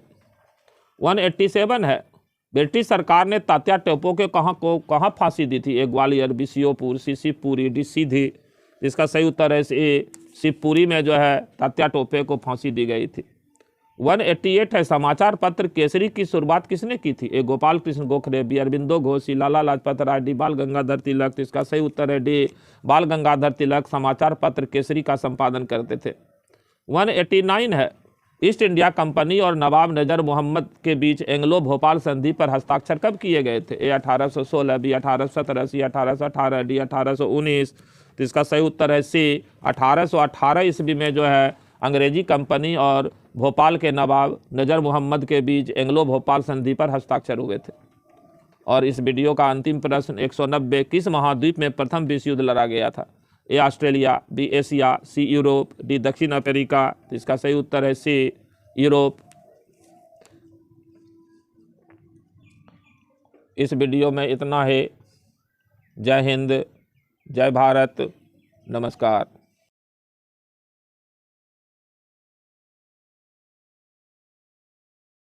187 है, ब्रिटिश सरकार ने तात्या टोपे को कहाँ फांसी दी थी? ए ग्वालियर, बी शिवपुर, सी शिवपुरी, डी सीधी। इसका सही उत्तर है ए शिवपुरी में जो है तात्या टोपे को फांसी दी गई थी। 188 है, समाचार पत्र केसरी की शुरुआत किसने की थी? ए गोपाल कृष्ण गोखले, बी अरविंदो घोष, सी लाला लाजपत राय, डी बाल गंगाधर तिलक। तो इसका सही उत्तर है डी बाल गंगाधर तिलक समाचार पत्र केसरी का संपादन करते थे। 189 है, ईस्ट इंडिया कंपनी और नवाब नजर मोहम्मद के बीच एंग्लो भोपाल संधि पर हस्ताक्षर कब किए गए थे? ए 1816, बी 1817, सी 1818, डी 1819। तो इसका सही उत्तर है सी 1818 ईस्वी में जो है अंग्रेजी कंपनी और भोपाल के नवाब नजर मोहम्मद के बीच एंग्लो भोपाल संधि पर हस्ताक्षर हुए थे। और इस वीडियो का अंतिम प्रश्न 190, किस महाद्वीप में प्रथम विश्व युद्ध लड़ा गया था? A Australia, B Asia, C Europe, D दक्षिण अफ्रीका। तो इसका सही उत्तर है सी यूरोप। इस वीडियो में इतना है। जय हिंद, जय भारत, नमस्कार।